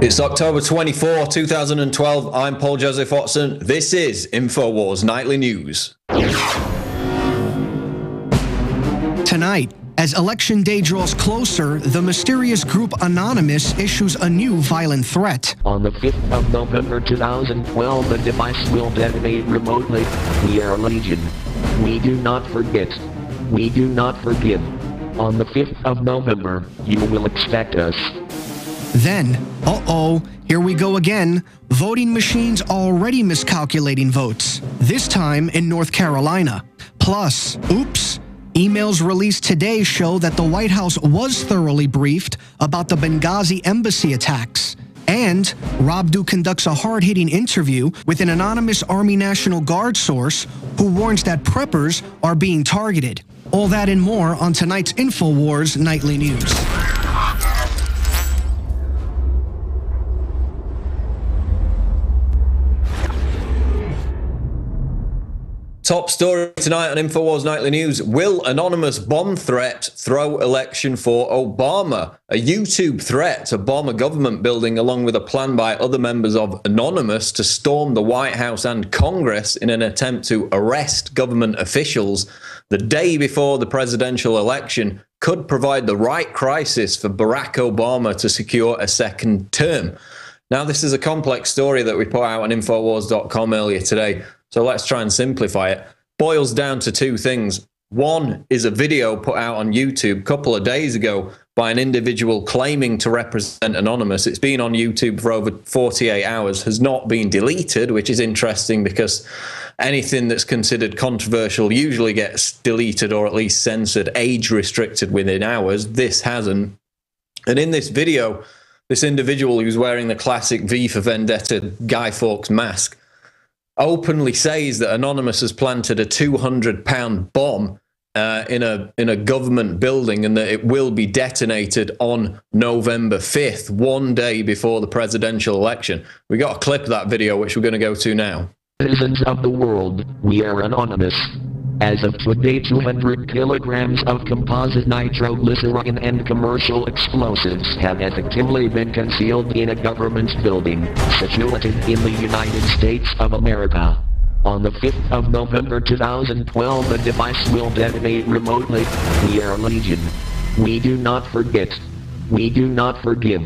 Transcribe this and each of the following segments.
It's October 24, 2012. I'm Paul Joseph Watson. This is INFOWARS Nightly News. Tonight, as Election Day draws closer, the mysterious group Anonymous issues a new violent threat. On the 5th of November 2012, the device will detonate remotely. We are Legion. We do not forget. We do not forgive. On the 5th of November, you will expect us. Then, here we go again. Voting machines already miscalculating votes, this time in North Carolina. Plus, oops, emails released today show that the White House was thoroughly briefed about the Benghazi embassy attacks. And Rob Duke conducts a hard-hitting interview with an anonymous Army National Guard source who warns that preppers are being targeted. All that and more on tonight's INFOWARS Nightly News. Top story tonight on INFOWARS Nightly News. Will anonymous bomb threat throw election for Obama? A YouTube threat to bomb a government building along with a plan by other members of Anonymous to storm the White House and Congress in an attempt to arrest government officials the day before the presidential election could provide the right crisis for Barack Obama to secure a second term. Now, this is a complex story that we put out on Infowars.com earlier today. So let's try and simplify it. Boils down to two things. One is a video put out on YouTube a couple of days ago by an individual claiming to represent Anonymous. It's been on YouTube for over 48 hours, has not been deleted, which is interesting because anything that's considered controversial usually gets deleted or at least censored, age restricted within hours. This hasn't. And in this video, this individual who's wearing the classic V for Vendetta Guy Fawkes mask openly says that Anonymous has planted a 200-pound bomb in a government building and that it will be detonated on November 5th, one day before the presidential election. We got a clip of that video, which we're going to go to now. Citizens of the world, we are Anonymous. As of today, 200 kilograms of composite nitroglycerin and commercial explosives have effectively been concealed in a government building situated in the United States of America. On the 5th of November 2012, the device will detonate remotely. We are Legion. We do not forget. We do not forgive.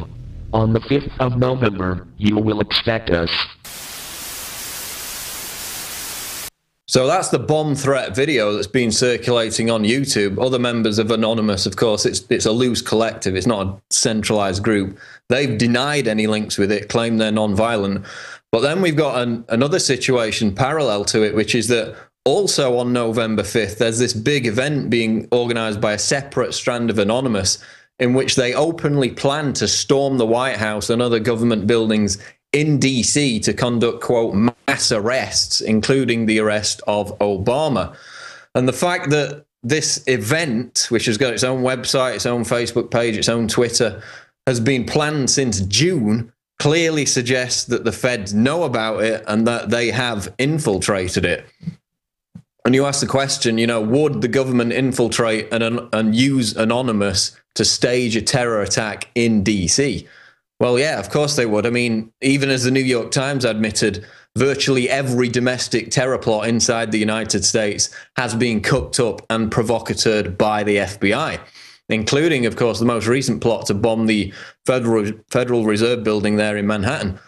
On the 5th of November, you will expect us. So that's the bomb threat video that's been circulating on YouTube. Other members of Anonymous, of course, it's a loose collective. It's not a centralized group. They've denied any links with it, claim they're non-violent. But then we've got another situation parallel to it, which is that also on November 5th, there's this big event being organized by a separate strand of Anonymous in which they openly plan to storm the White House and other government buildings in DC to conduct, quote, mass arrests, including the arrest of Obama. And the fact that this event, which has got its own website, its own Facebook page, its own Twitter, has been planned since June, clearly suggests that the feds know about it and that they have infiltrated it. And you ask the question, would the government infiltrate and use Anonymous to stage a terror attack in DC? Well, yeah, of course they would. I mean, even as the New York Times admitted, virtually every domestic terror plot inside the United States has been cooked up and provocateured by the FBI, including, of course, the most recent plot to bomb the Federal Reserve building there in Manhattan.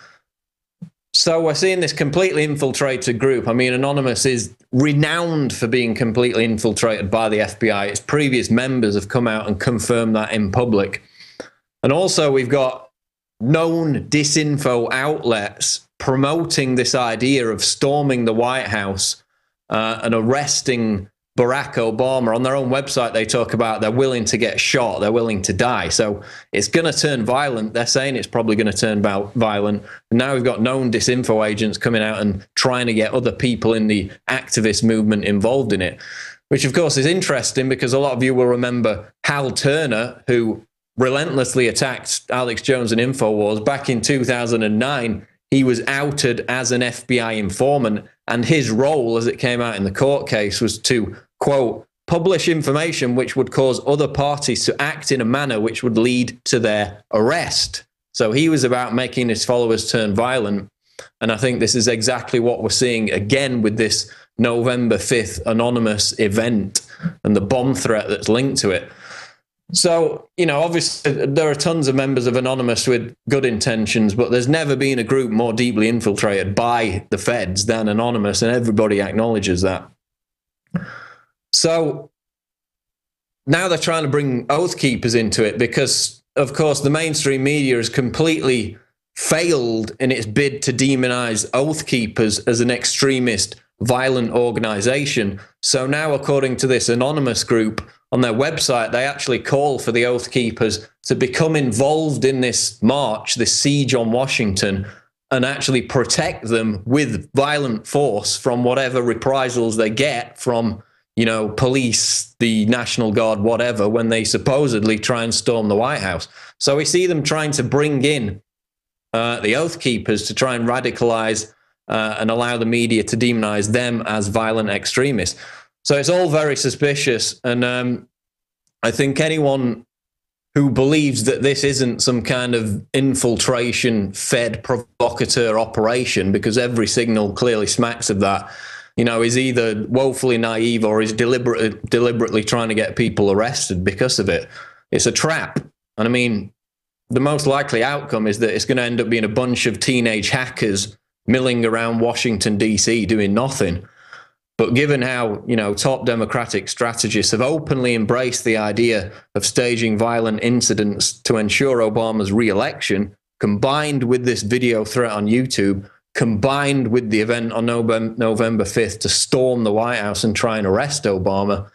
So we're seeing this completely infiltrated group. I mean, Anonymous is renowned for being completely infiltrated by the FBI. Its previous members have come out and confirmed that in public. And also we've got known disinfo outlets promoting this idea of storming the White House and arresting Barack Obama. On their own website, they talk about they're willing to get shot, they're willing to die. So it's going to turn violent. They're saying it's probably going to turn violent. And now we've got known disinfo agents coming out and trying to get other people in the activist movement involved in it, which of course is interesting because a lot of you will remember Hal Turner, who relentlessly attacked Alex Jones and InfoWars back in 2009. He was outed as an FBI informant, and his role, as it came out in the court case, was to, quote, publish information which would cause other parties to act in a manner which would lead to their arrest, So he was about making his followers turn violent. And I think this is exactly what we're seeing again with this November 5th anonymous event and the bomb threat that's linked to it. So, you know, obviously there are tons of members of Anonymous with good intentions, but there's never been a group more deeply infiltrated by the feds than Anonymous, and everybody acknowledges that. So now they're trying to bring Oath Keepers into it because, of course, the mainstream media has completely failed in its bid to demonize Oath Keepers as an extremist, violent organization. So now, according to this Anonymous group, on their website, they actually call for the Oath Keepers to become involved in this march, this siege on Washington, and actually protect them with violent force from whatever reprisals they get from, you know, police, the National Guard, whatever, when they supposedly try and storm the White House. So we see them trying to bring in the Oath Keepers to try and radicalize and allow the media to demonize them as violent extremists. So it's all very suspicious, and I think anyone who believes that this isn't some kind of infiltration, fed provocateur operation, because every signal clearly smacks of that, you know, is either woefully naive or is deliberately trying to get people arrested because of it. It's a trap. And I mean, the most likely outcome is that it's going to end up being a bunch of teenage hackers milling around Washington, D.C. doing nothing. But given how, you know, top Democratic strategists have openly embraced the idea of staging violent incidents to ensure Obama's re-election, combined with this video threat on YouTube, combined with the event on November 5th to storm the White House and try and arrest Obama,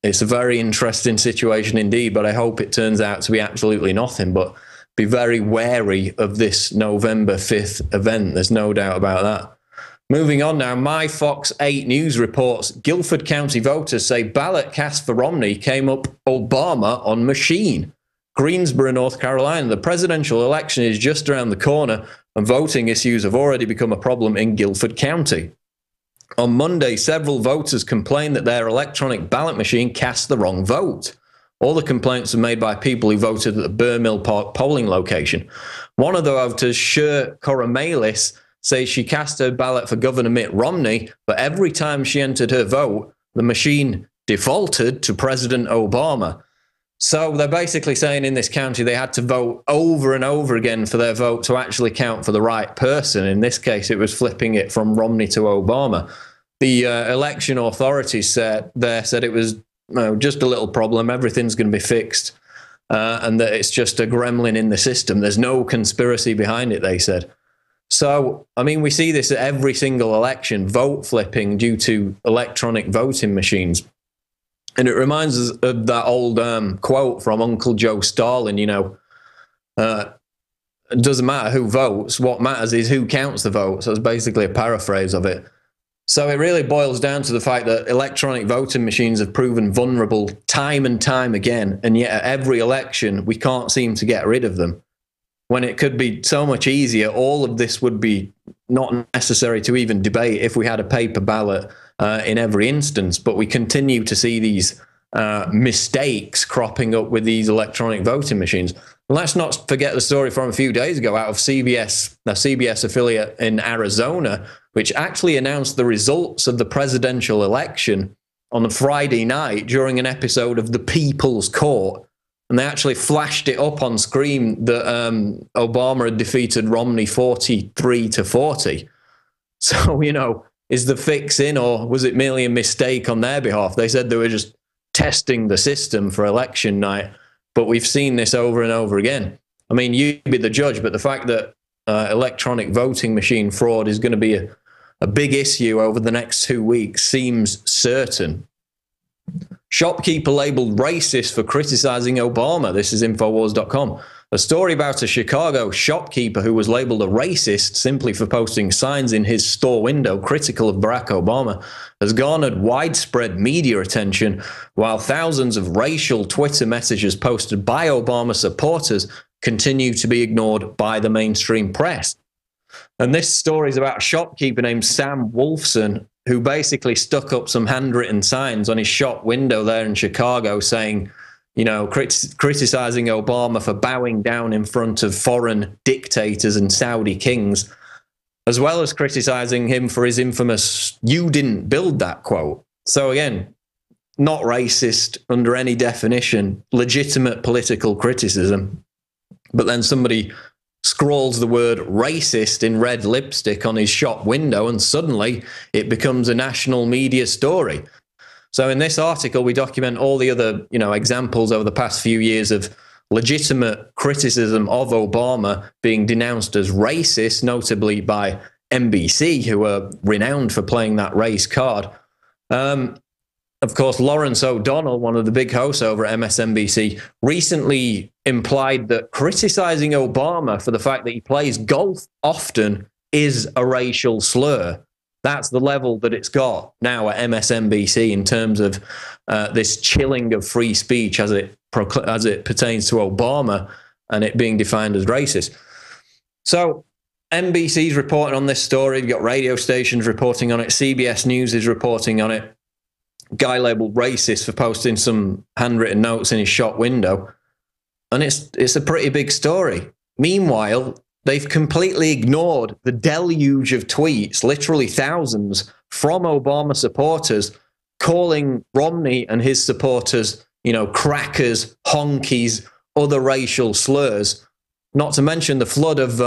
it's a very interesting situation indeed, but I hope it turns out to be absolutely nothing. But be very wary of this November 5th event. There's no doubt about that. Moving on now, My Fox 8 News reports Guilford County voters say ballot cast for Romney came up Obama on machine. Greensboro, North Carolina. The presidential election is just around the corner, and voting issues have already become a problem in Guilford County. On Monday, several voters complained that their electronic ballot machine cast the wrong vote. All the complaints were made by people who voted at the Burr Mill Park polling location. One of the voters, Sher Coromalis, says she cast her ballot for Governor Mitt Romney, but every time she entered her vote, the machine defaulted to President Obama. So they're basically saying in this county they had to vote over and over again for their vote to actually count for the right person. In this case, it was flipping it from Romney to Obama. The election authorities said it was just a little problem. Everything's going to be fixed, and that it's just a gremlin in the system. There's no conspiracy behind it, they said. So, I mean, we see this at every single election, vote flipping due to electronic voting machines. And it reminds us of that old quote from Uncle Joe Stalin, you know, it doesn't matter who votes, what matters is who counts the votes. So it's basically a paraphrase of it. So it really boils down to the fact that electronic voting machines have proven vulnerable time and time again, and yet at every election, we can't seem to get rid of them. When it could be so much easier, all of this would be not necessary to even debate if we had a paper ballot in every instance. But we continue to see these mistakes cropping up with these electronic voting machines. And let's not forget the story from a few days ago out of CBS, a CBS affiliate in Arizona, which actually announced the results of the presidential election on a Friday night during an episode of The People's Court. And they actually flashed it up on screen that Obama had defeated Romney 43-40. So, you know, is the fix in, or was it merely a mistake on their behalf? They said they were just testing the system for election night, but we've seen this over and over again. I mean, you be the judge, but the fact that electronic voting machine fraud is going to be a big issue over the next 2 weeks seems certain. Shopkeeper labeled racist for criticizing Obama. This is Infowars.com. A story about a Chicago shopkeeper who was labeled a racist simply for posting signs in his store window critical of Barack Obama has garnered widespread media attention, while thousands of racial Twitter messages posted by Obama supporters continue to be ignored by the mainstream press. And this story is about a shopkeeper named Sam Wolfson, who basically stuck up some handwritten signs on his shop window there in Chicago saying, criticizing Obama for bowing down in front of foreign dictators and Saudi kings, as well as criticizing him for his infamous "you didn't build that" quote. So again, not racist under any definition, legitimate political criticism. But then somebody scrawls the word racist in red lipstick on his shop window, and suddenly it becomes a national media story. So in this article, we document all the other, examples over the past few years of legitimate criticism of Obama being denounced as racist, notably by NBC, who are renowned for playing that race card. Of course, Lawrence O'Donnell, one of the big hosts over at MSNBC, recently implied that criticizing Obama for the fact that he plays golf often is a racial slur. That's the level that it's got now at MSNBC in terms of this chilling of free speech as it pertains to Obama and it being defined as racist. So NBC's reporting on this story. You've got radio stations reporting on it. CBS News is reporting on it. Guy labeled racist for posting some handwritten notes in his shop window. And it's a pretty big story. Meanwhile, they've completely ignored the deluge of tweets, literally thousands, from Obama supporters calling Romney and his supporters, crackers, honkies, other racial slurs, not to mention the flood of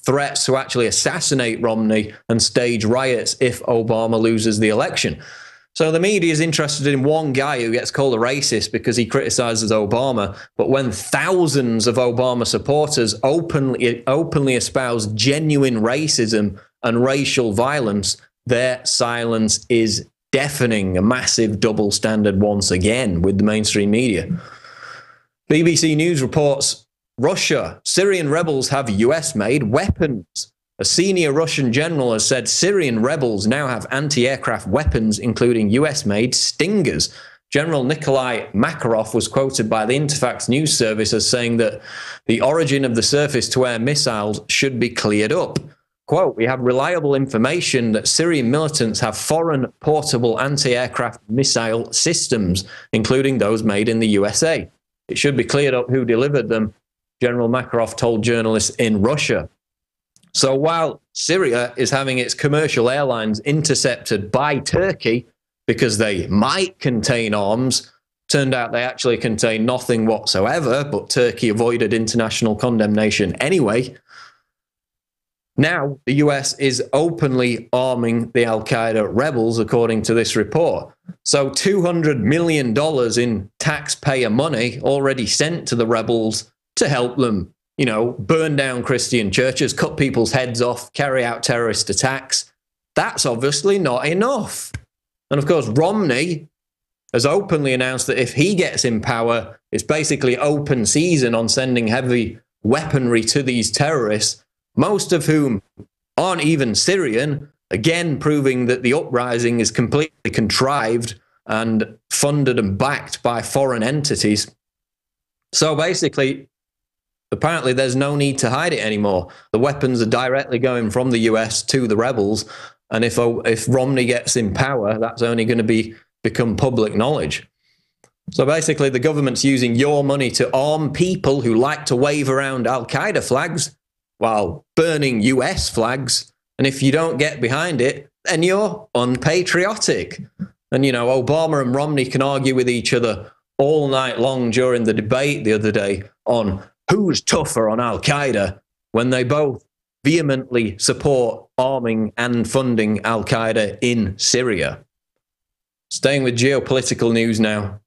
threats to actually assassinate Romney and stage riots if Obama loses the election. So the media is interested in one guy who gets called a racist because he criticizes Obama. But when thousands of Obama supporters openly espouse genuine racism and racial violence, their silence is deafening. A massive double standard once again with the mainstream media. BBC News reports Syrian rebels have US-made weapons. A senior Russian general has said Syrian rebels now have anti-aircraft weapons, including US-made Stingers. General Nikolai Makarov was quoted by the Interfax news service as saying that the origin of the surface-to-air missiles should be cleared up. Quote, "We have reliable information that Syrian militants have foreign portable anti-aircraft missile systems, including those made in the USA. It should be cleared up who delivered them," General Makarov told journalists in Russia. So while Syria is having its commercial airlines intercepted by Turkey because they might contain arms, turned out they actually contain nothing whatsoever, but Turkey avoided international condemnation anyway. Now the US is openly arming the Al-Qaeda rebels, according to this report. So $200 million in taxpayer money already sent to the rebels to help them burn down Christian churches, cut people's heads off, carry out terrorist attacks. That's obviously not enough. And of course, Romney has openly announced that if he gets in power, it's basically open season on sending heavy weaponry to these terrorists, most of whom aren't even Syrian, again proving that the uprising is completely contrived and funded and backed by foreign entities. So basically, apparently, there's no need to hide it anymore. The weapons are directly going from the US to the rebels. And if Romney gets in power, that's only going to become public knowledge. So basically, the government's using your money to arm people who like to wave around Al-Qaeda flags while burning US flags. And if you don't get behind it, then you're unpatriotic. And, Obama and Romney can argue with each other all night long during the debate the other day on who's tougher on Al-Qaeda when they both vehemently support arming and funding Al-Qaeda in Syria. Staying with geopolitical news now.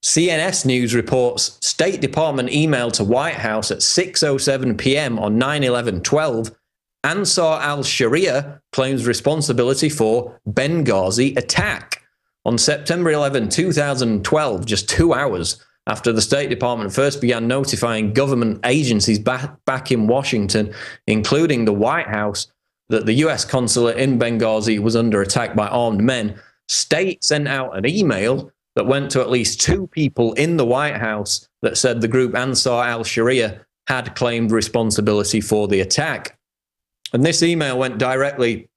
CNS News reports State Department email to White House at 6:07 p.m. on 9/11/12. Ansar al-Sharia claims responsibility for Benghazi attack. On September 11, 2012, just 2 hours after the State Department first began notifying government agencies back in Washington, including the White House, that the U.S. consulate in Benghazi was under attack by armed men, State sent out an email that went to at least 2 people in the White House that said the group Ansar al-Sharia had claimed responsibility for the attack. And this email went directly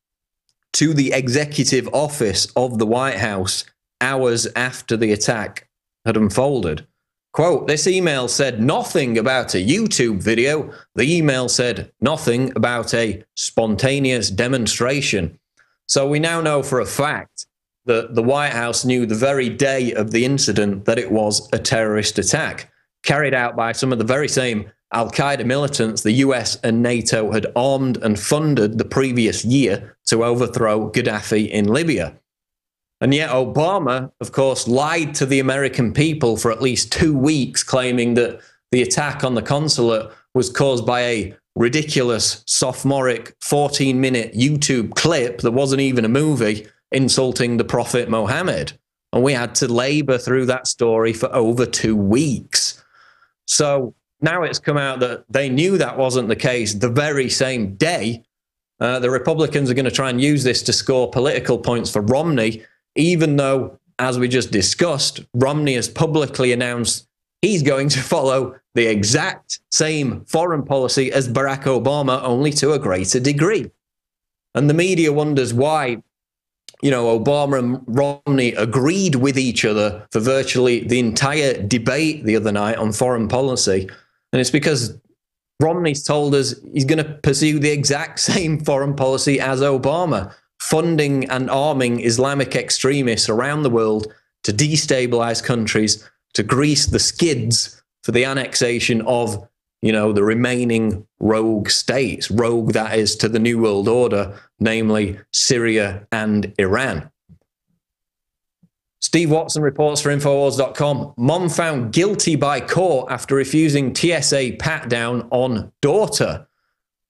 to the executive office of the White House hours after the attack had unfolded. Quote, this email said nothing about a YouTube video. The email said nothing about a spontaneous demonstration. So we now know for a fact that the White House knew the very day of the incident that it was a terrorist attack carried out by some of the very same Al-Qaeda militants the US and NATO had armed and funded the previous year to overthrow Gaddafi in Libya. And yet Obama, of course, lied to the American people for at least 2 weeks, claiming that the attack on the consulate was caused by a ridiculous, sophomoric 14-minute YouTube clip that wasn't even a movie insulting the Prophet Muhammad. And we had to labor through that story for over 2 weeks. So now it's come out that they knew that wasn't the case the very same day. The Republicans are going to try and use this to score political points for Romney, even though, as we just discussed, Romney has publicly announced he's going to follow the exact same foreign policy as Barack Obama, only to a greater degree. And the media wonders why, you know, Obama and Romney agreed with each other for virtually the entire debate the other night on foreign policy. And it's because Romney's told us he's going to pursue the exact same foreign policy as Obama, funding and arming Islamic extremists around the world to destabilize countries, to grease the skids for the annexation of, you know, the remaining rogue states, rogue that is to the New World Order, namely Syria and Iran. Steve Watson reports for INFOWARS.com, mom found guilty by court after refusing TSA pat-down on daughter.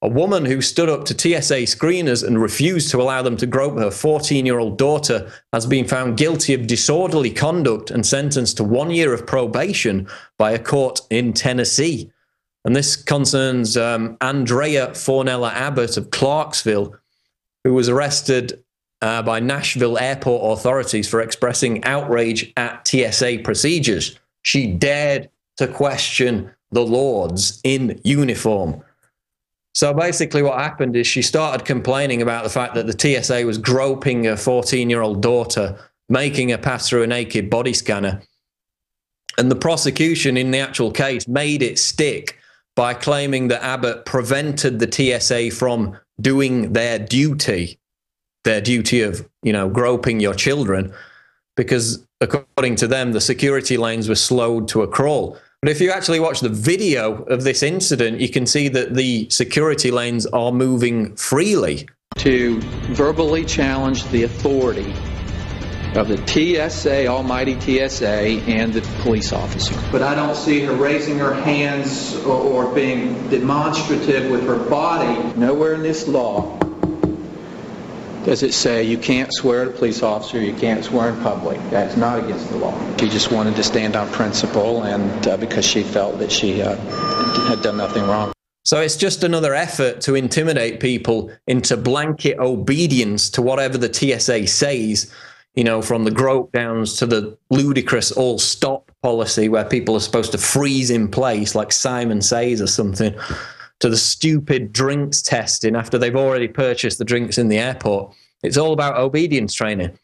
A woman who stood up to TSA screeners and refused to allow them to grope her 14-year-old daughter has been found guilty of disorderly conduct and sentenced to 1 year of probation by a court in Tennessee. And this concerns Andrea Fornella Abbott of Clarksville, who was arrested by Nashville airport authorities for expressing outrage at TSA procedures. She dared to question the lords in uniform. So basically what happened is she started complaining about the fact that the TSA was groping her 14-year-old daughter, making her pass through a naked body scanner. And the prosecution in the actual case made it stick by claiming that Abbott prevented the TSA from doing their duty of, you know, groping your children, because according to them, the security lanes were slowed to a crawl. But if you actually watch the video of this incident, you can see that the security lanes are moving freely. To verbally challenge the authority of the TSA, almighty TSA, and the police officer. But I don't see her raising her hands or being demonstrative with her body. Nowhere in this law does it say you can't swear at a police officer, you can't swear in public. That's not against the law. She just wanted to stand on principle, and because she felt that she had done nothing wrong. So it's just another effort to intimidate people into blanket obedience to whatever the TSA says, you know, from the grope downs to the ludicrous all stop policy where people are supposed to freeze in place like Simon Says or something, to the stupid drinks testing after they've already purchased the drinks in the airport. It's all about obedience training.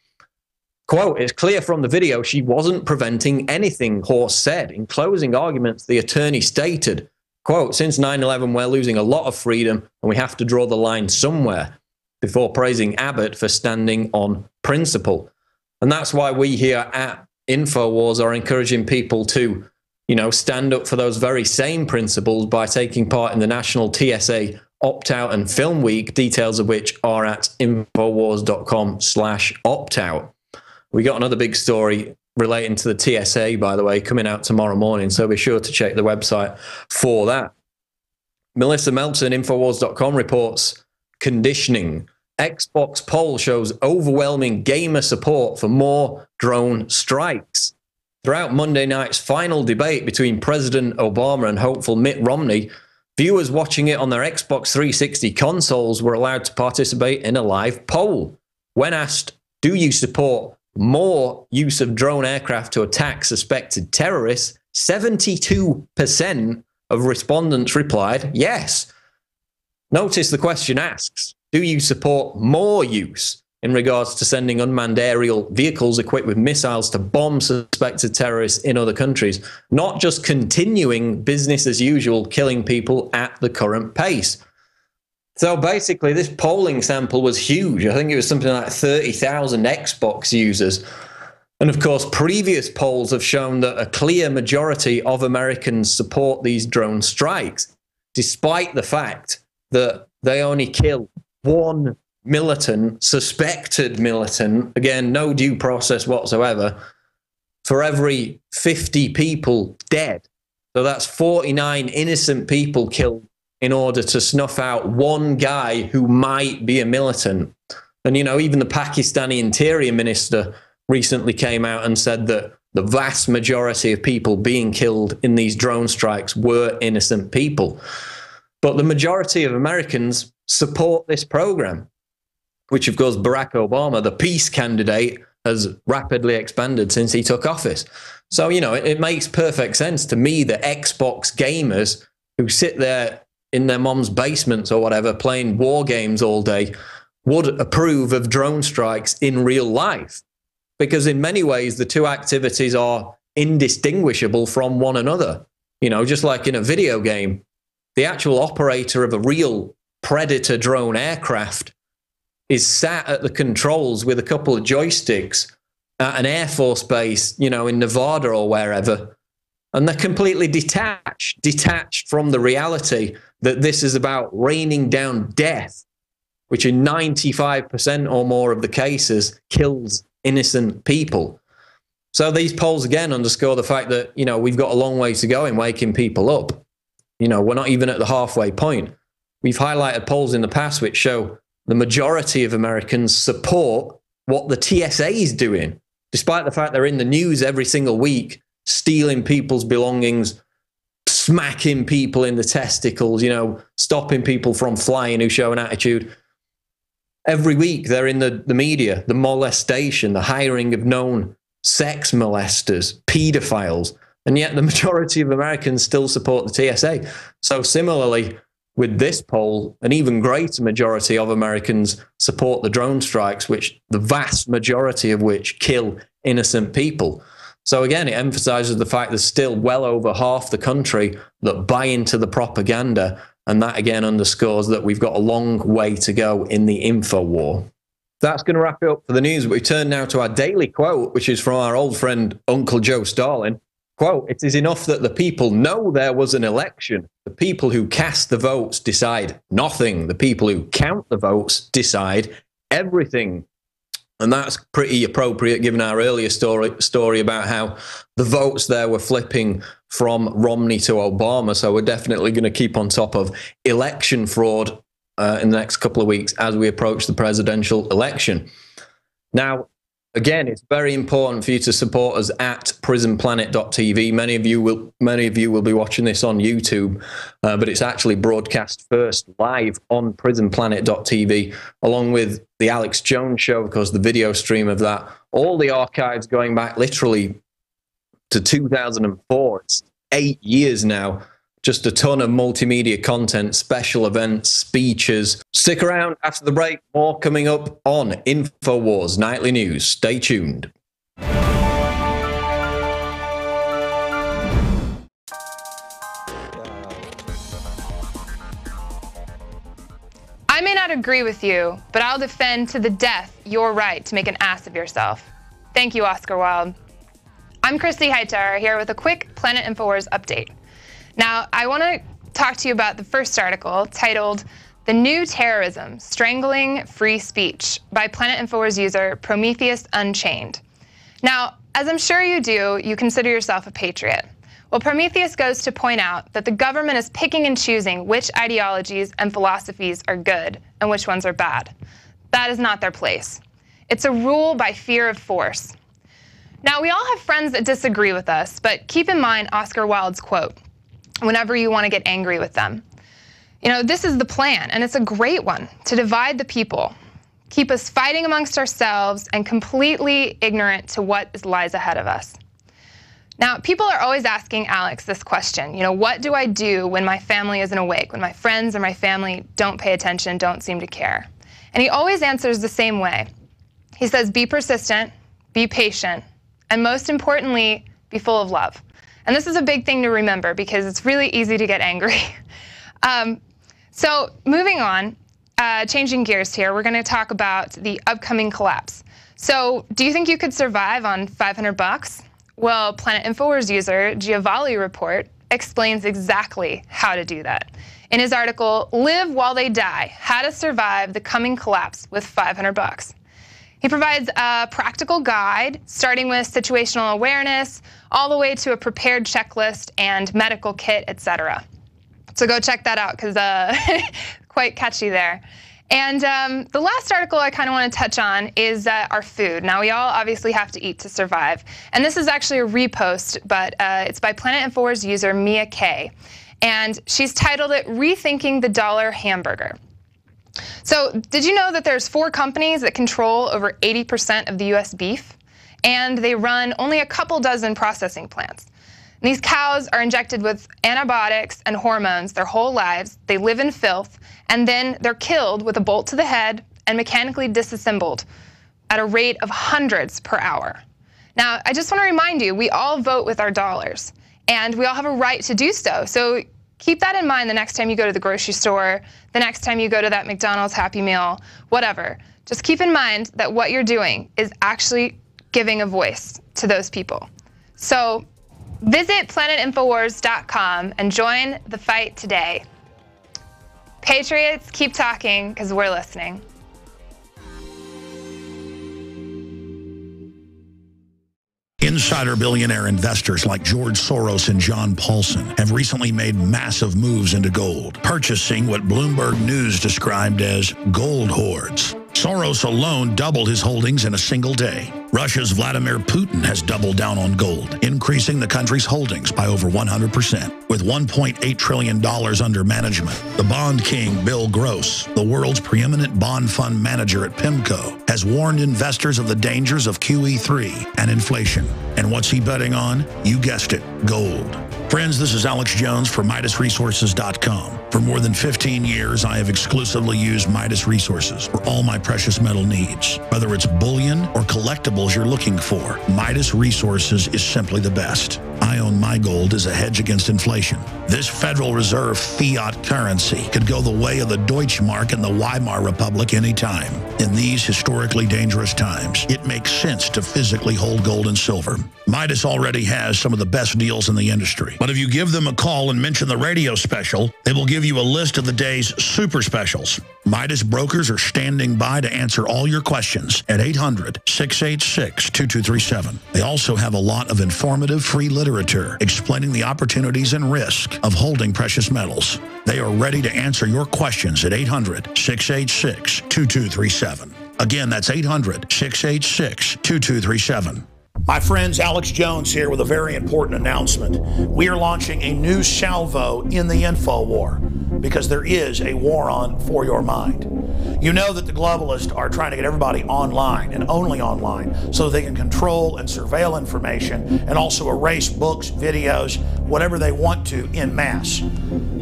Quote, it's clear from the video she wasn't preventing anything, Horst said. In closing arguments, the attorney stated, quote, since 9/11, we're losing a lot of freedom and we have to draw the line somewhere, before praising Abbott for standing on principle. And that's why we here at InfoWars are encouraging people to, you know, stand up for those very same principles by taking part in the National TSA Opt-out and Film Week, details of which are at infowars.com/opt-out. We got another big story relating to the TSA, by the way, coming out tomorrow morning, so be sure to check the website for that. Melissa Melton, Infowars.com, reports conditioning. Xbox poll shows overwhelming gamer support for more drone strikes. Throughout Monday night's final debate between President Obama and hopeful Mitt Romney, viewers watching it on their Xbox 360 consoles were allowed to participate in a live poll. When asked, do you support more use of drone aircraft to attack suspected terrorists, 72% of respondents replied yes. Notice the question asks, do you support more use? in regards to sending unmanned aerial vehicles equipped with missiles to bomb suspected terrorists in other countries, not just continuing business as usual, killing people at the current pace. So basically, this polling sample was huge. I think it was something like 30,000 Xbox users. And of course, previous polls have shown that a clear majority of Americans support these drone strikes, despite the fact that they only kill one militant, suspected militant, again, no due process whatsoever, for every 50 people dead. So that's 49 innocent people killed in order to snuff out one guy who might be a militant. And, you know, even the Pakistani interior minister recently came out and said that the vast majority of people being killed in these drone strikes were innocent people. But the majority of Americans support this program, which, of course, Barack Obama, the peace candidate, has rapidly expanded since he took office. So, you know, it makes perfect sense to me that Xbox gamers who sit there in their mom's basements or whatever playing war games all day would approve of drone strikes in real life. Because in many ways, the two activities are indistinguishable from one another. You know, just like in a video game, the actual operator of a real Predator drone aircraft is sat at the controls with a couple of joysticks at an Air Force base, you know, in Nevada or wherever. And they're completely detached from the reality that this is about raining down death, which in 95% or more of the cases kills innocent people. So these polls again underscore the fact that, you know, we've got a long way to go in waking people up. You know, we're not even at the halfway point. We've highlighted polls in the past which show the majority of Americans support what the TSA is doing, despite the fact they're in the news every single week, stealing people's belongings, smacking people in the testicles, you know, stopping people from flying who show an attitude. Every week they're in the media, the molestation, the hiring of known sex molesters, pedophiles, and yet the majority of Americans still support the TSA. So similarly, with this poll, an even greater majority of Americans support the drone strikes, which the vast majority of which kill innocent people. So again, it emphasizes the fact there's still well over half the country that buy into the propaganda. And that again underscores that we've got a long way to go in the info war. That's going to wrap it up for the news. But we turn now to our daily quote, which is from our old friend, Uncle Joe Stalin. Quote, "It is enough that the people know there was an election. The people who cast the votes decide nothing. The people who count the votes decide everything." And that's pretty appropriate given our earlier story about how the votes there were flipping from Romney to Obama. So we're definitely going to keep on top of election fraud in the next couple of weeks as we approach the presidential election. Now, again, it's very important for you to support us at PrisonPlanet.tv. Many of you will be watching this on YouTube, but it's actually broadcast first live on PrisonPlanet.tv, along with the Alex Jones Show, of course, the video stream of that. All the archives going back literally to 2004. It's 8 years now. Just a ton of multimedia content, special events, speeches. Stick around after the break. More coming up on InfoWars Nightly News. Stay tuned. I may not agree with you, but I'll defend to the death your right to make an ass of yourself. Thank you, Oscar Wilde. I'm Christy Hightower here with a quick Planet InfoWars update. Now, I want to talk to you about the first article titled "The New Terrorism, Strangling Free Speech" by Planet InfoWars user Prometheus Unchained. Now, as I'm sure you do, you consider yourself a patriot. Well, Prometheus goes to point out that the government is picking and choosing which ideologies and philosophies are good and which ones are bad. That is not their place. It's a rule by fear of force. Now, we all have friends that disagree with us, but keep in mind Oscar Wilde's quote whenever you want to get angry with them. You know, this is the plan, and it's a great one, to divide the people, keep us fighting amongst ourselves, and completely ignorant to what lies ahead of us. Now, people are always asking Alex this question, you know, what do I do when my family isn't awake, when my friends or my family don't pay attention, don't seem to care? And he always answers the same way. He says, be persistent, be patient, and most importantly, be full of love. And this is a big thing to remember because it's really easy to get angry. So moving on, changing gears here, we're going to talk about the upcoming collapse. So do you think you could survive on 500 bucks? Well, Planet InfoWars user Giovanni Report explains exactly how to do that. In his article, Live While They Die, How to Survive the Coming Collapse with 500 bucks. He provides a practical guide, starting with situational awareness, all the way to a prepared checklist and medical kit, etc. So go check that out because quite catchy there. And the last article I kind of want to touch on is our food. Now, we all obviously have to eat to survive. And this is actually a repost, but it's by Planet InfoWars user Mia K. And she's titled it Rethinking the Dollar Hamburger. So did you know that there's 4 companies that control over 80% of the US beef? And they run only a couple dozen processing plants. And these cows are injected with antibiotics and hormones their whole lives. They live in filth, and then they're killed with a bolt to the head and mechanically disassembled at a rate of hundreds per hour. Now, I just want to remind you, we all vote with our dollars, and we all have a right to do so. So keep that in mind the next time you go to the grocery store, the next time you go to that McDonald's Happy Meal, whatever. Just keep in mind that what you're doing is actually giving a voice to those people. So visit planetinfowars.com and join the fight today. Patriots, keep talking because we're listening. Insider billionaire investors like George Soros and John Paulson have recently made massive moves into gold, purchasing what Bloomberg News described as gold hoards. Soros alone doubled his holdings in a single day. Russia's Vladimir Putin has doubled down on gold, increasing the country's holdings by over 100%. With $1.8 trillion under management, the bond king Bill Gross, the world's preeminent bond fund manager at PIMCO, has warned investors of the dangers of QE3 and inflation. And what's he betting on? You guessed it, gold. Friends, this is Alex Jones for MidasResources.com. For more than 15 years, I have exclusively used Midas Resources for all my precious metal needs. Whether it's bullion or collectibles you're looking for, Midas Resources is simply the best. I own my gold as a hedge against inflation. This Federal Reserve fiat currency could go the way of the Deutschmark and the Weimar Republic anytime. In these historically dangerous times, it makes sense to physically hold gold and silver. Midas already has some of the best deals in the industry. But if you give them a call and mention the radio special, they will give you a list of the day's super specials. Midas brokers are standing by to answer all your questions at 800-686-2237. They also have a lot of informative free literature explaining the opportunities and risk of holding precious metals. They are ready to answer your questions at 800-686-2237. Again, that's 800-686-2237. My friends, Alex Jones here with a very important announcement. We are launching a new salvo in the InfoWar because there is a war on for your mind. You know that the globalists are trying to get everybody online and only online so they can control and surveil information and also erase books, videos, whatever they want to en masse.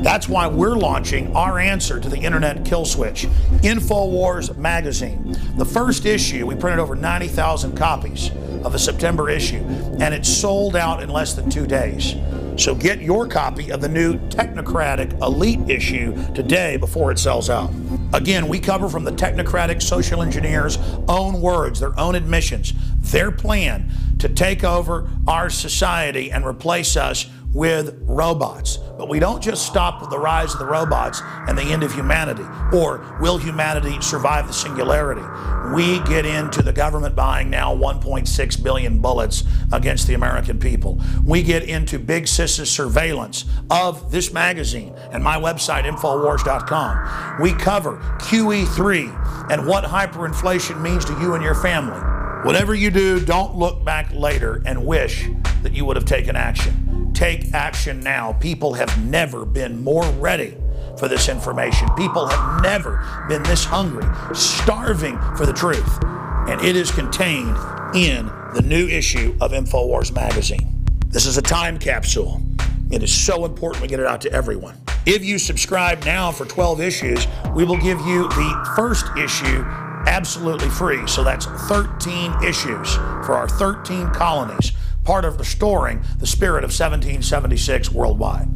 That's why we're launching our answer to the internet kill switch, InfoWars magazine. The first issue, we printed over 90,000 copies of the September issue, and it's sold out in less than 2 days. So get your copy of the new Technocratic Elite issue today before it sells out. Again, we cover from the technocratic social engineers' own words, their own admissions, their plan to take over our society and replace us with robots. But we don't just stop with the rise of the robots and the end of humanity, or will humanity survive the singularity? We get into the government buying now 1.6 billion bullets against the American people. We get into Big Sis's surveillance of this magazine and my website, InfoWars.com. We cover QE3 and what hyperinflation means to you and your family. Whatever you do, don't look back later and wish that you would have taken action. Take action now. People have never been more ready for this information. People have never been this hungry, starving for the truth. And it is contained in the new issue of InfoWars magazine. This is a time capsule. It is so important we get it out to everyone. If you subscribe now for 12 issues, we will give you the first issue absolutely free. So that's 13 issues for our 13 colonies, part of restoring the spirit of 1776 worldwide.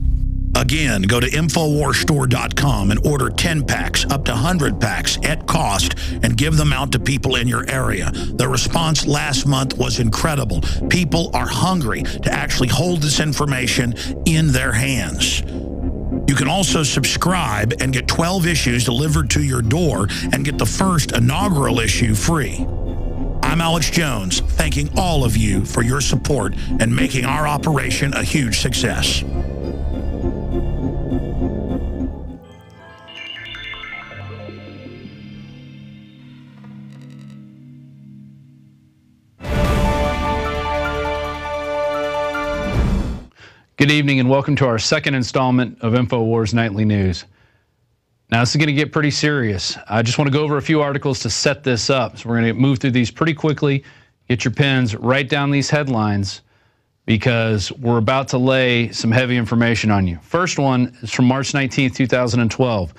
Again, go to InfoWarsStore.com and order 10 packs, up to 100 packs at cost, and give them out to people in your area. The response last month was incredible. People are hungry to actually hold this information in their hands. You can also subscribe and get 12 issues delivered to your door and get the first inaugural issue free. I'm Alex Jones, thanking all of you for your support and making our operation a huge success. Good evening and welcome to our second installment of InfoWars Nightly News. Now this is going to get pretty serious. I just want to go over a few articles to set this up. So we're going to move through these pretty quickly. Get your pens, write down these headlines because we're about to lay some heavy information on you. First one is from March 19th, 2012.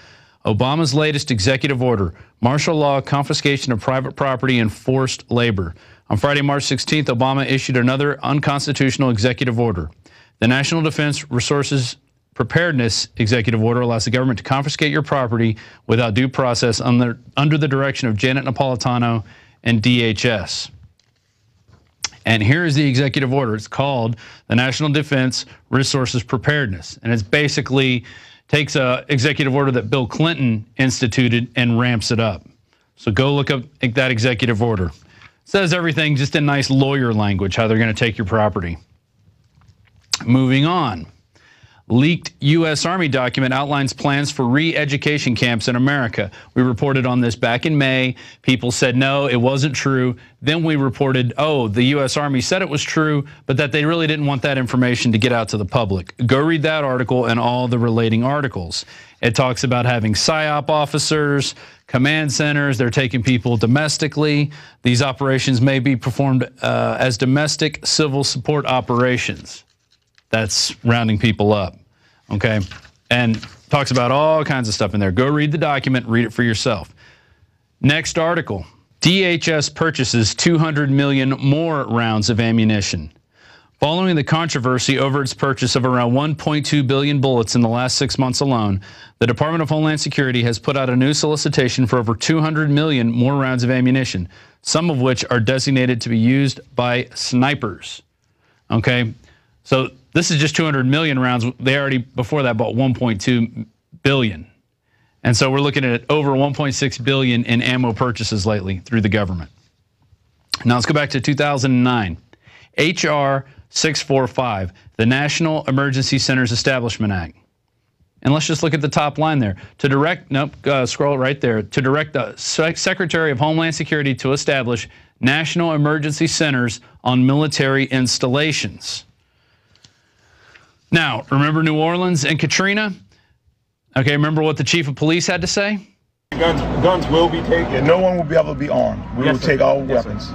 Obama's latest executive order, martial law, confiscation of private property, and forced labor. On Friday, March 16th, Obama issued another unconstitutional executive order. The National Defense Resources Preparedness Executive Order allows the government to confiscate your property without due process under the direction of Janet Napolitano and DHS. And here is the executive order. It's called the National Defense Resources Preparedness. And it's basically takes an executive order that Bill Clinton instituted and ramps it up. So go look up that executive order. It says everything just in nice lawyer language, how they're going to take your property. Moving on. Leaked U.S. Army document outlines plans for re-education camps in America. We reported on this back in May. People said, no, it wasn't true. Then we reported, oh, the U.S. Army said it was true, but that they really didn't want that information to get out to the public. Go read that article and all the relating articles. It talks about having PSYOP officers, command centers. They're taking people domestically. These operations may be performed as domestic civil support operations. That's rounding people up, okay? And talks about all kinds of stuff in there. Go read the document, read it for yourself. Next article, DHS purchases 200 million more rounds of ammunition. Following the controversy over its purchase of around 1.2 billion bullets in the last 6 months alone, the Department of Homeland Security has put out a new solicitation for over 200 million more rounds of ammunition, some of which are designated to be used by snipers, okay? So this is just 200 million rounds. They already, before that, bought 1.2 billion. And so we're looking at over 1.6 billion in ammo purchases lately through the government. Now let's go back to 2009. HR 645, the National Emergency Centers Establishment Act. And let's just look at the top line there. To direct, scroll right there. To direct the Secretary of Homeland Security to establish national emergency centers on military installations. Now, remember New Orleans and Katrina? Okay, remember what the chief of police had to say? Guns will be taken. No one will be able to be armed. We will take all weapons.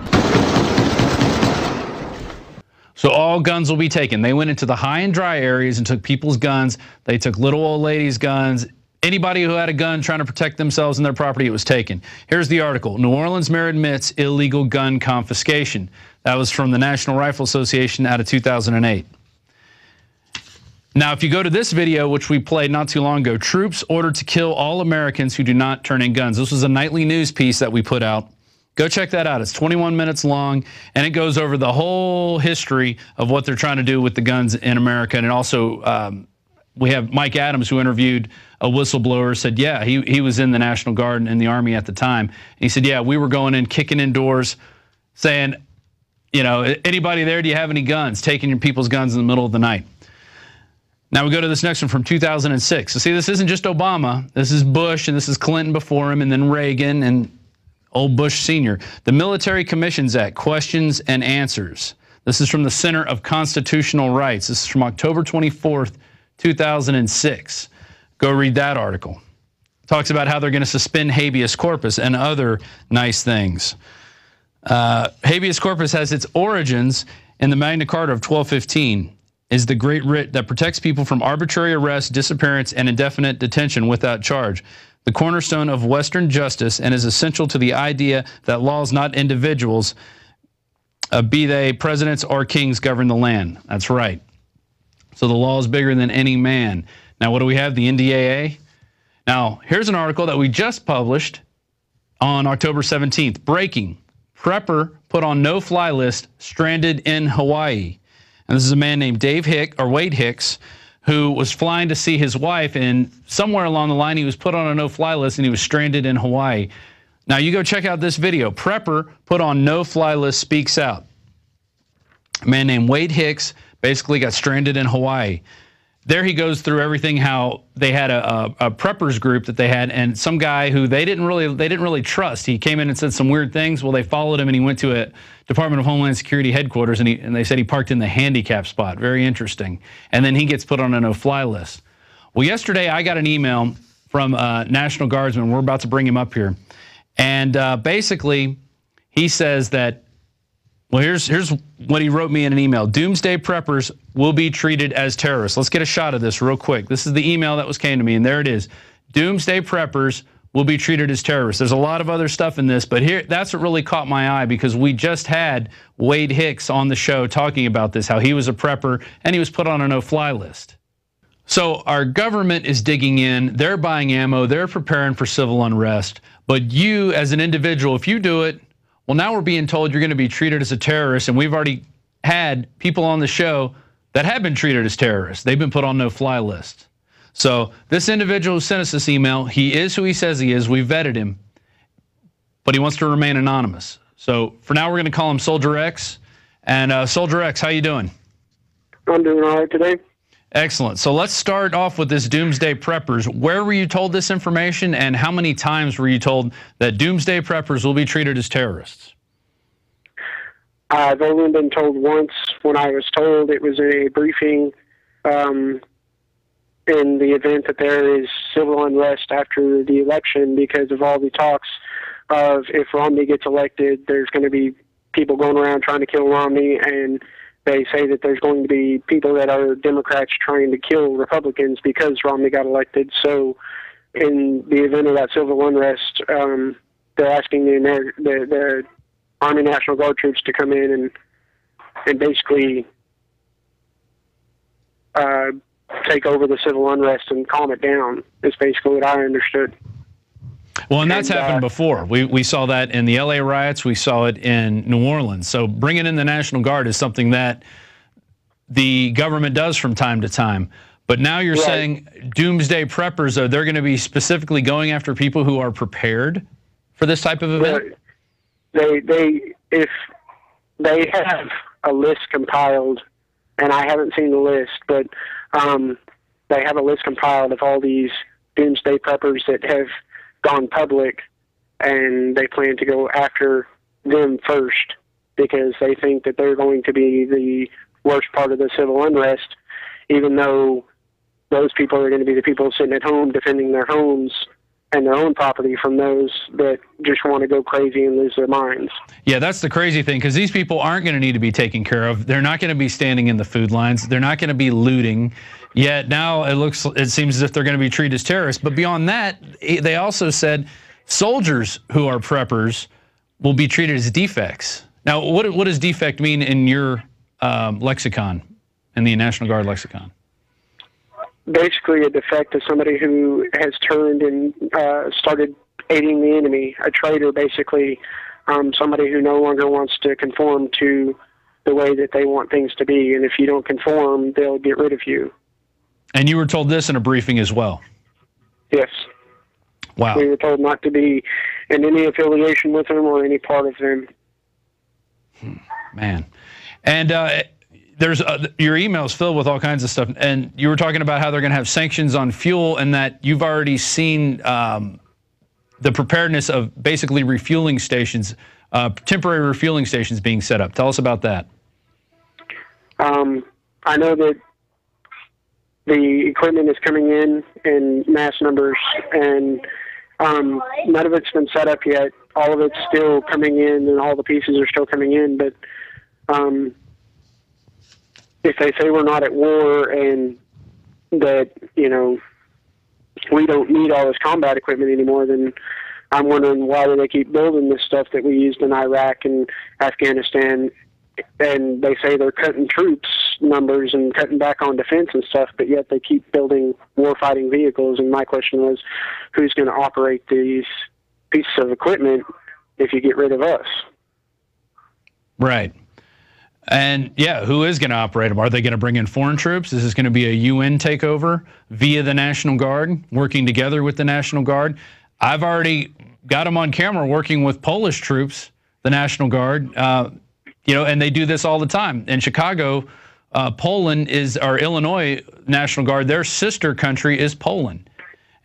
So all guns will be taken. They went into the high and dry areas and took people's guns. They took little old ladies' guns. Anybody who had a gun trying to protect themselves and their property, it was taken. Here's the article. New Orleans mayor admits illegal gun confiscation. That was from the National Rifle Association out of 2008. Now, if you go to this video, which we played not too long ago, troops ordered to kill all Americans who do not turn in guns. This was a nightly news piece that we put out. Go check that out. It's 21 minutes long, and it goes over the whole history of what they're trying to do with the guns in America. And also, we have Mike Adams, who interviewed a whistleblower, said, yeah, he was in the National Guard and in the Army at the time. And he said, yeah, we were going in, kicking in doors, saying, you know, anybody there, do you have any guns? Taking your people's guns in the middle of the night. Now we go to this next one from 2006. So see, this isn't just Obama. This is Bush, and this is Clinton before him, and then Reagan, and old Bush Sr. The Military Commissions Act, questions and answers. This is from the Center of Constitutional Rights. This is from October 24th, 2006. Go read that article. Talks about how they're going to suspend habeas corpus and other nice things. Habeas corpus has its origins in the Magna Carta of 1215. is the great writ that protects people from arbitrary arrest, disappearance, and indefinite detention without charge, the cornerstone of Western justice, and is essential to the idea that laws, not individuals, be they presidents or kings, govern the land. That's right. So the law is bigger than any man. Now, what do we have? The NDAA. Now, here's an article that we just published on October 17th. Breaking. Prepper put on no-fly list, stranded in Hawaii. And this is a man named Wade Hicks, who was flying to see his wife, and somewhere along the line he was put on a no-fly list and he was stranded in Hawaii. Now you go check out this video. Prepper put on no-fly list speaks out. A man named Wade Hicks basically got stranded in Hawaii. There he goes through everything, how they had a preppers group that they had, and some guy who they didn't really trust. He came in and said some weird things. Well, they followed him and he went to a Department of Homeland Security headquarters, and they said he parked in the handicap spot. Very interesting. And then he gets put on a no-fly list. Well, yesterday I got an email from a National Guardsman. We're about to bring him up here. And basically he says that, well, here's what he wrote me in an email. Doomsday preppers will be treated as terrorists. Let's get a shot of this real quick. This is the email that came to me, and there it is. Doomsday preppers will be treated as terrorists. There's a lot of other stuff in this, but here, that's what really caught my eye, because we just had Wade Hicks on the show talking about this, how he was a prepper and he was put on a no-fly list. So our government is digging in, they're buying ammo, they're preparing for civil unrest, but you as an individual, if you do it, well, now we're being told you're going to be treated as a terrorist, and we've already had people on the show that have been treated as terrorists. They've been put on no-fly lists. So this individual who sent us this email, he is who he says he is. We vetted him, but he wants to remain anonymous. So for now, we're going to call him Soldier X. And Soldier X, how you doing? I'm doing all right today. Excellent. So let's start off with this Doomsday Preppers. Where were you told this information, and how many times were you told that Doomsday Preppers will be treated as terrorists? I've only been told once. When I was told, it was a briefing in the event that there is civil unrest after the election because of all the talks of if Romney gets elected, there's going to be people going around trying to kill Romney, and they say that there's going to be people that are Democrats trying to kill Republicans because Romney got elected. So in the event of that civil unrest, they're asking the Army National Guard troops to come in and basically take over the civil unrest and calm it down, is basically what I understood. Well, and that's happened before. We saw that in the LA riots. We saw it in New Orleans. So bringing in the National Guard is something that the government does from time to time. But now you're saying Doomsday Preppers, they're going to be specifically going after people who are prepared for this type of event? If they have a list compiled, and I haven't seen the list, but they have a list compiled of all these Doomsday Preppers that have gone public, and they plan to go after them first because they think that they're going to be the worst part of the civil unrest, even though those people are going to be the people sitting at home defending their homes and their own property from those that just want to go crazy and lose their minds. Yeah, that's the crazy thing, because these people aren't going to need to be taken care of. They're not going to be standing in the food lines. They're not going to be looting. Yet now it seems as if they're going to be treated as terrorists. But beyond that, they also said soldiers who are preppers will be treated as defects. Now, what does defect mean in your lexicon, in the National Guard lexicon? Basically, a defect is somebody who has turned and started aiding the enemy, a traitor, basically, somebody who no longer wants to conform to the way that they want things to be. And if you don't conform, they'll get rid of you. And you were told this in a briefing as well? Yes. Wow. We were told not to be in any affiliation with them or any part of them. Man. And there's your email's filled with all kinds of stuff. And you were talking about how they're going to have sanctions on fuel, and that you've already seen the preparedness of basically refueling stations, temporary refueling stations being set up. Tell us about that. I know that the equipment is coming in mass numbers, and none of it's been set up yet. All of it's still coming in, and all the pieces are still coming in. But if they say we're not at war and that, you know, we don't need all this combat equipment anymore, then I'm wondering why do they keep building this stuff that we used in Iraq and Afghanistan, and they say they're cutting troops numbers and cutting back on defense and stuff, but yet they keep building war-fighting vehicles. And my question was, who's going to operate these pieces of equipment if you get rid of us? Right. And yeah, who is going to operate them? Are they going to bring in foreign troops? Is this going to be a UN takeover via the National Guard, working together with the National Guard? I've already got them on camera working with Polish troops, the National Guard, you know, and they do this all the time. In Chicago, Poland is, or Illinois National Guard, their sister country is Poland.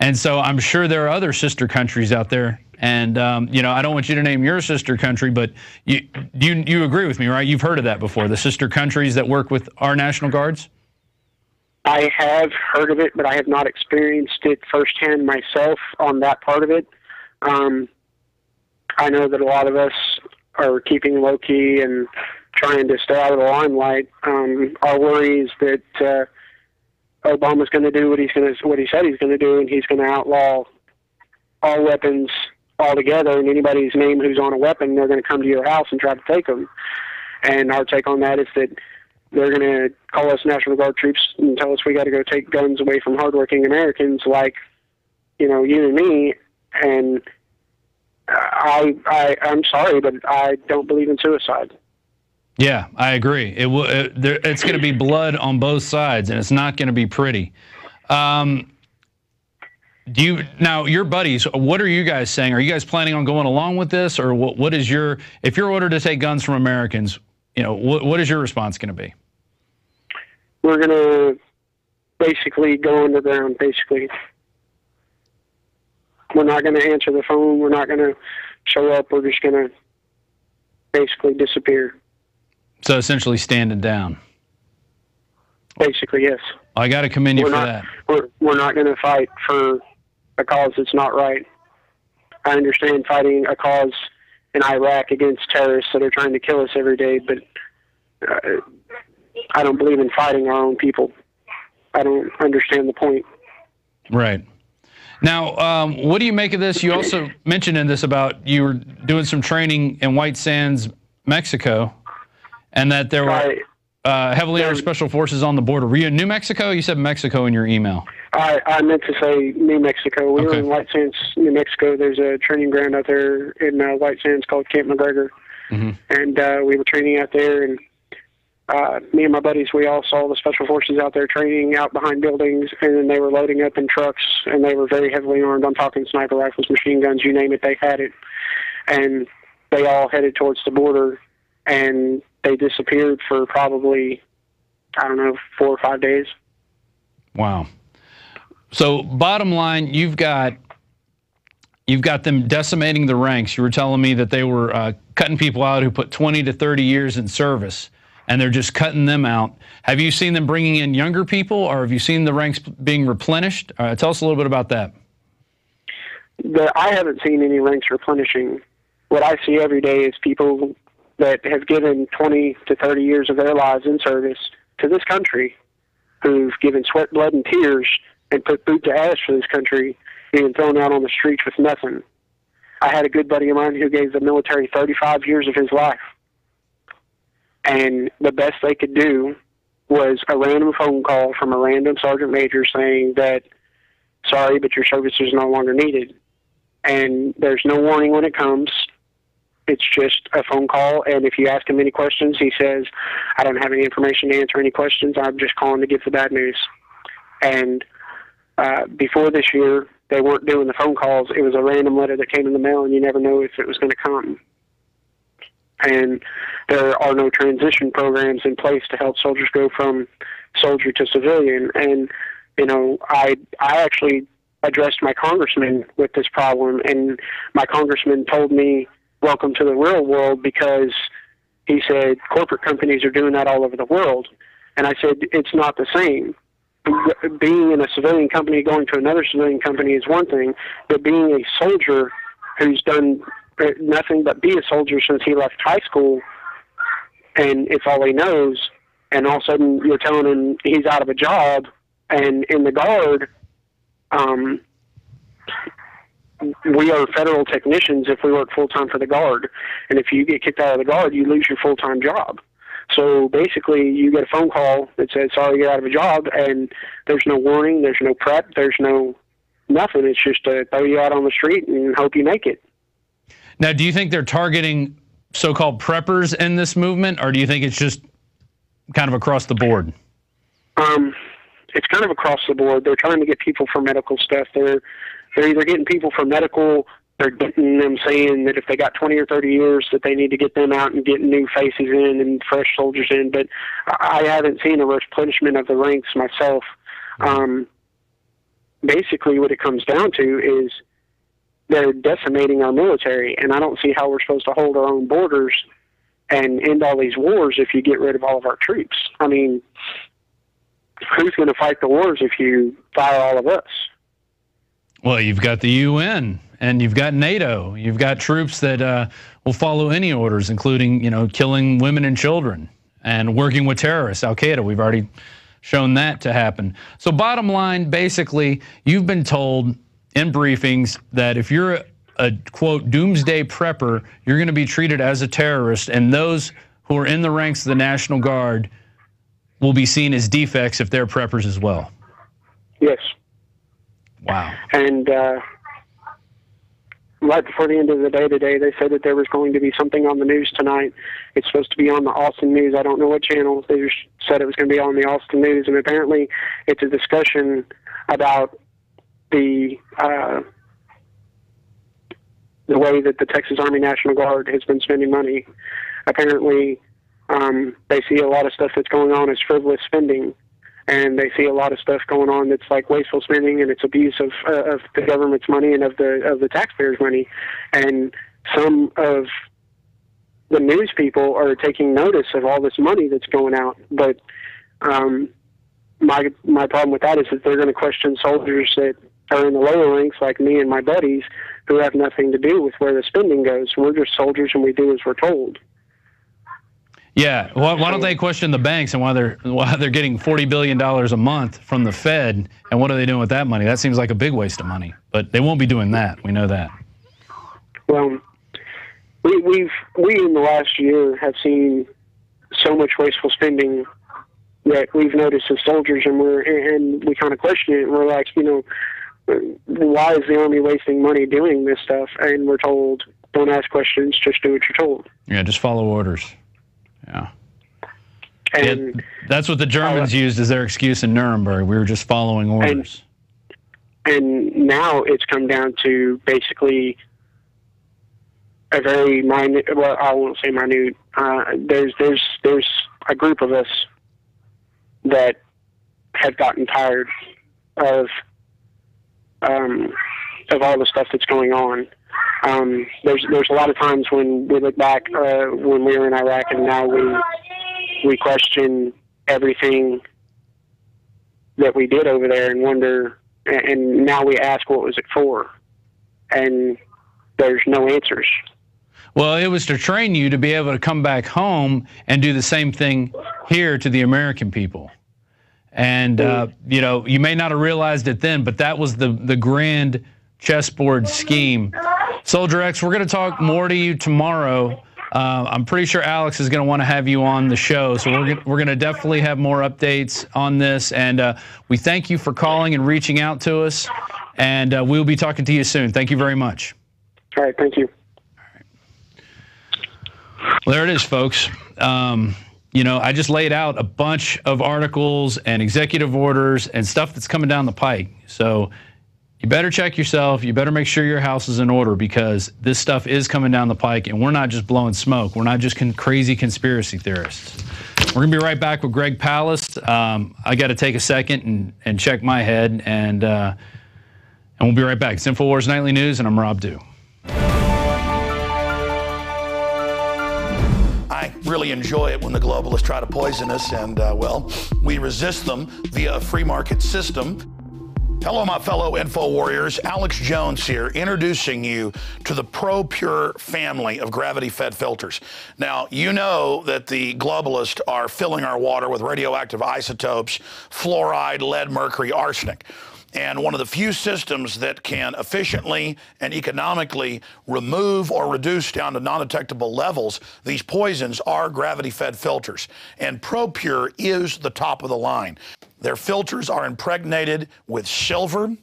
And so I'm sure there are other sister countries out there. And, you know, I don't want you to name your sister country, but you agree with me, right? You've heard of that before, the sister countries that work with our National Guards? I have heard of it, but I have not experienced it firsthand myself on that part of it. I know that a lot of us are keeping low-key and trying to stay out of the limelight. Our worry is that Obama's going to do what he said he's going to do, and he's going to outlaw all weapons altogether, and anybody's name who's on a weapon, they're going to come to your house and try to take them. And our take on that is that they're going to call us National Guard troops and tell us we got to go take guns away from hardworking Americans like, you know, you and me. And I'm sorry, but I don't believe in suicide. Yeah, I agree. It's going to be blood on both sides, and it's not going to be pretty. Now, your buddies, what are you guys saying? Are you guys planning on going along with this, or what is if you're ordered to take guns from Americans, you know, what is your response going to be? We're going to basically go underground, basically. We're not going to answer the phone. We're not going to show up. We're just going to basically disappear. So essentially standing down. Basically, yes. I got to commend you for that. We're not going to fight for a cause that's not right. I understand fighting a cause in Iraq against terrorists that are trying to kill us every day, but I don't believe in fighting our own people. I don't understand the point. Right. Now, what do you make of this? You also mentioned in this about you were doing some training in White Sands, Mexico, and that there were heavily armed special forces on the border. Were you in New Mexico? You said Mexico in your email. I meant to say New Mexico. We were in White Sands, New Mexico. There's a training ground out there in White Sands called Camp McGregor. Mm-hmm. And we were training out there, and me and my buddies, we all saw the special forces out there training out behind buildings, and then they were loading up in trucks, and they were very heavily armed. I'm talking sniper rifles, machine guns, you name it, they had it. And they all headed towards the border, and they disappeared for probably, I don't know, 4 or 5 days. Wow. So bottom line, you've got them decimating the ranks. You were telling me that they were cutting people out who put 20 to 30 years in service, and they're just cutting them out. Have you seen them bringing in younger people, or have you seen the ranks being replenished? Tell us a little bit about that. I haven't seen any ranks replenishing. What I see every day is people that have given 20 to 30 years of their lives in service to this country, who've given sweat, blood, and tears and put boot to ass for this country, being thrown out on the streets with nothing. I had a good buddy of mine who gave the military 35 years of his life. And the best they could do was a random phone call from a random sergeant major saying that, sorry, but your service is no longer needed. And there's no warning when it comes. It's just a phone call, and if you ask him any questions, he says, I don't have any information to answer any questions. I'm just calling to give the bad news. And before this year, they weren't doing the phone calls. It was a random letter that came in the mail, and you never know if it was going to come. And there are no transition programs in place to help soldiers go from soldier to civilian. And, you know, I actually addressed my congressman with this problem, and my congressman told me, welcome to the real world, because he said corporate companies are doing that all over the world. And I said, it's not the same. Being in a civilian company going to another civilian company is one thing, but being a soldier who's done nothing but be a soldier since he left high school, and it's all he knows, and all of a sudden you're telling him he's out of a job, and in the Guard, we are federal technicians if we work full-time for the Guard, and if you get kicked out of the Guard, you lose your full-time job. So basically, you get a phone call that says, sorry, you're out of a job, and there's no warning, there's no prep, there's no nothing. It's just to throw you out on the street and hope you make it. Now, do you think they're targeting so-called preppers in this movement, or do you think it's just kind of across the board? It's kind of across the board. They're trying to get people for medical stuff. They're either getting people for medical, they're getting them saying that if they got 20 or 30 years that they need to get them out and get new faces in and fresh soldiers in. But I haven't seen a replenishment of the ranks myself. Basically what it comes down to is they're decimating our military, and I don't see how we're supposed to hold our own borders and end all these wars if you get rid of all of our troops. I mean, who's going to fight the wars if you fire all of us? Well, you've got the UN, and you've got NATO. You've got troops that will follow any orders, including, killing women and children and working with terrorists, Al-Qaeda. We've already shown that to happen. So bottom line, basically, you've been told in briefings that if you're a, quote, doomsday prepper, you're going to be treated as a terrorist, and those who are in the ranks of the National Guard will be seen as defects if they're preppers as well. Yes. Wow. And right before the end of the day today, they said that there was going to be something on the news tonight. It's supposed to be on the Austin News. I don't know what channel. They just said it was going to be on the Austin News, and apparently it's a discussion about the way that the Texas Army National Guard has been spending money. Apparently, they see a lot of stuff that's going on as frivolous spending, and they see a lot of stuff going on that's like wasteful spending, and it's abuse of the government's money and of the taxpayers' money. And some of the news people are taking notice of all this money that's going out. But my problem with that is that they're going to question soldiers that are in the lower ranks, like me and my buddies, who have nothing to do with where the spending goes. We're just soldiers, and we do as we're told. Yeah, why don't they question the banks and why they're getting $40 billion a month from the Fed, and what are they doing with that money? That seems like a big waste of money, but they won't be doing that. We know that. Well, we in the last year have seen so much wasteful spending that we've noticed as soldiers, and we kind of question it, and we're like, why is the Army wasting money doing this stuff? And we're told, don't ask questions, just do what you're told. Yeah, just follow orders. Yeah. And yeah, that's what the Germans used as their excuse in Nuremberg. We were just following orders. And now it's come down to basically a very minute, well, I won't say minute, there's a group of us that have gotten tired of all the stuff that's going on. There's a lot of times when we look back when we were in Iraq, and now we question everything that we did over there and wonder, and now we ask, what was it for? And there's no answers. Well, it was to train you to be able to come back home and do the same thing here to the American people. And, you may not have realized it then, but that was the grand chessboard scheme. Soldier X, we're going to talk more to you tomorrow. I'm pretty sure Alex is going to want to have you on the show, so we're going to definitely have more updates on this. And we thank you for calling and reaching out to us, and we'll be talking to you soon. Thank you very much. All right, thank you. All right. Well, there it is, folks. I just laid out a bunch of articles and executive orders and stuff that's coming down the pike. So you better check yourself. You better make sure your house is in order, because this stuff is coming down the pike, and we're not just blowing smoke. We're not just crazy conspiracy theorists. We're going to be right back with Greg Palast. I got to take a second and check my head, and we'll be right back. It's INFOWARS Nightly News, and I'm Rob Dew. I really enjoy it when the globalists try to poison us, and, we resist them via a free market system. Hello, my fellow Info Warriors. Alex Jones here, introducing you to the ProPure family of gravity-fed filters. Now, you know that the globalists are filling our water with radioactive isotopes, fluoride, lead, mercury, arsenic. And one of the few systems that can efficiently and economically remove or reduce down to non-detectable levels these poisons are gravity-fed filters. And ProPure is the top of the line. Their filters are impregnated with silver,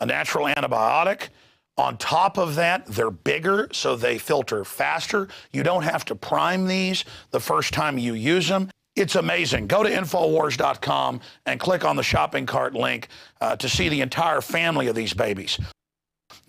a natural antibiotic. On top of that, they're bigger, so they filter faster. You don't have to prime these the first time you use them. It's amazing. Go to INFOWARS.com and click on the shopping cart link to see the entire family of these babies.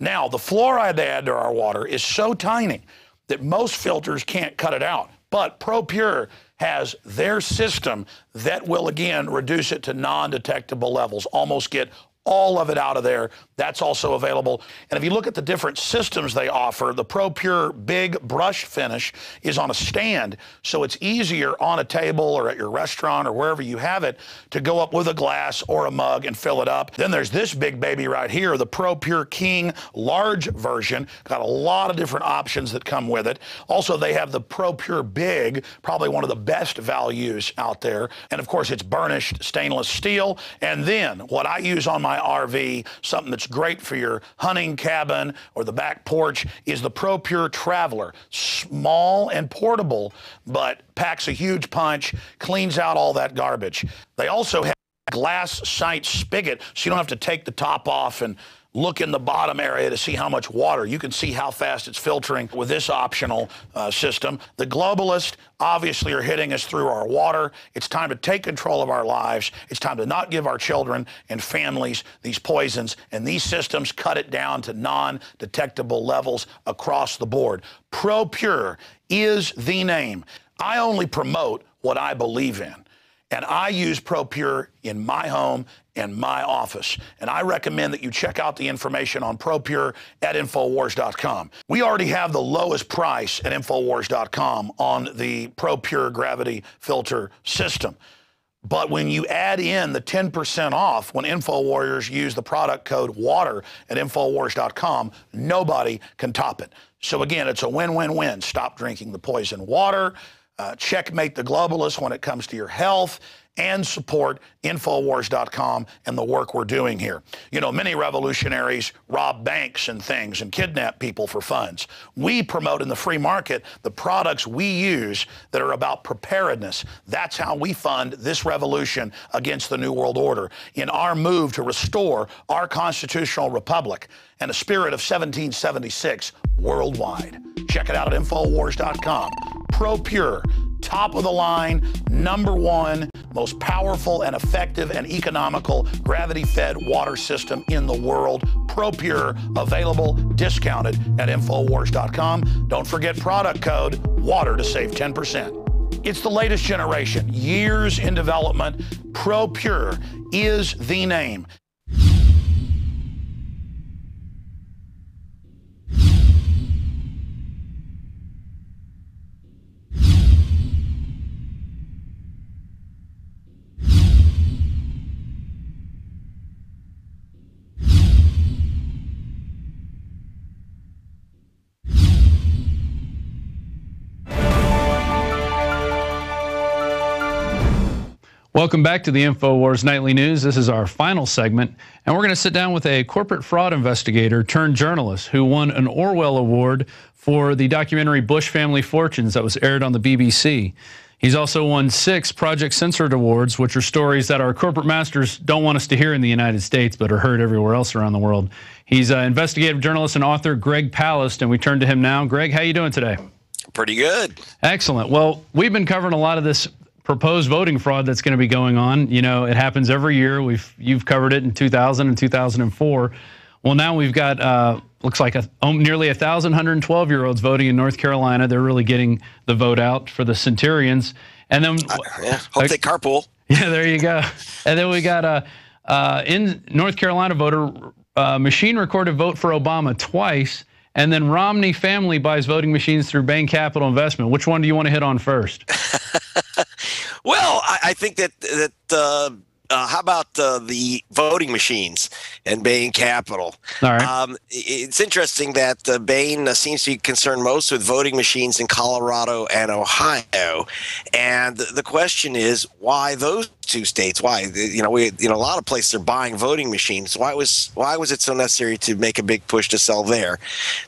Now, the fluoride they add to our water is so tiny that most filters can't cut it out. But ProPure has their system that will, again, reduce it to non-detectable levels, almost get all of it out of there. That's also available. And if you look at the different systems they offer, the ProPure Big Brush Finish is on a stand, so it's easier on a table or at your restaurant or wherever you have it to go up with a glass or a mug and fill it up. Then there's this big baby right here, the ProPure King large version. Got a lot of different options that come with it. Also, they have the ProPure Big, probably one of the best values out there. And of course, it's burnished stainless steel. And then what I use on my RV, something that's great for your hunting cabin or the back porch, is the ProPure Traveler. Small and portable, but packs a huge punch, cleans out all that garbage. They also have a glass sight spigot, so you don't have to take the top off and look in the bottom area to see how much water. You can see how fast it's filtering with this optional system. The globalists obviously are hitting us through our water. It's time to take control of our lives. It's time to not give our children and families these poisons, and these systems cut it down to non-detectable levels across the board. ProPure is the name. I only promote what I believe in. And I use ProPure in my home and my office. And I recommend that you check out the information on ProPure at InfoWars.com. We already have the lowest price at InfoWars.com on the ProPure gravity filter system. But when you add in the 10% off when InfoWarriors use the product code WATER at InfoWars.com, nobody can top it. So again, it's a win-win-win. Stop drinking the poison water. Checkmate the globalists when it comes to your health, and support InfoWars.com and the work we're doing here. You know, many revolutionaries rob banks and things and kidnap people for funds. We promote in the free market the products we use that are about preparedness. That's how we fund this revolution against the New World Order in our move to restore our constitutional republic and a spirit of 1776 worldwide. Check it out at InfoWars.com. ProPure, top of the line, #1, most powerful and effective and economical gravity-fed water system in the world. ProPure, available, discounted at InfoWars.com. Don't forget product code WATER to save 10%. It's the latest generation, years in development. ProPure is the name. Welcome back to the InfoWars Nightly News. This is our final segment, and we're going to sit down with a corporate fraud investigator turned journalist who won an Orwell Award for the documentary Bush Family Fortunes that was aired on the BBC. He's also won 6 Project Censored Awards, which are stories that our corporate masters don't want us to hear in the United States, but are heard everywhere else around the world. He's an investigative journalist and author, Greg Palast, and we turn to him now. Greg, how you doing today? Pretty good. Excellent. Well, we've been covering a lot of this proposed voting fraud that's going to be going on. You know, it happens every year. You've covered it in 2000 and 2004. Well, now we've got looks like nearly 1,112-year-olds voting in North Carolina. They're really getting the vote out for the Centurions. And then hope they carpool. Yeah, there you go. And then we got in North Carolina voter machine recorded vote for Obama twice. And then Romney family buys voting machines through Bain Capital Investment. Which one do you want to hit on first? Well, I think that the voting machines and Bain Capital? All right. It's interesting that Bain seems to be concerned most with voting machines in Colorado and Ohio, and the question is, why those two states? Why? A lot of places are buying voting machines. Why was it so necessary to make a big push to sell there?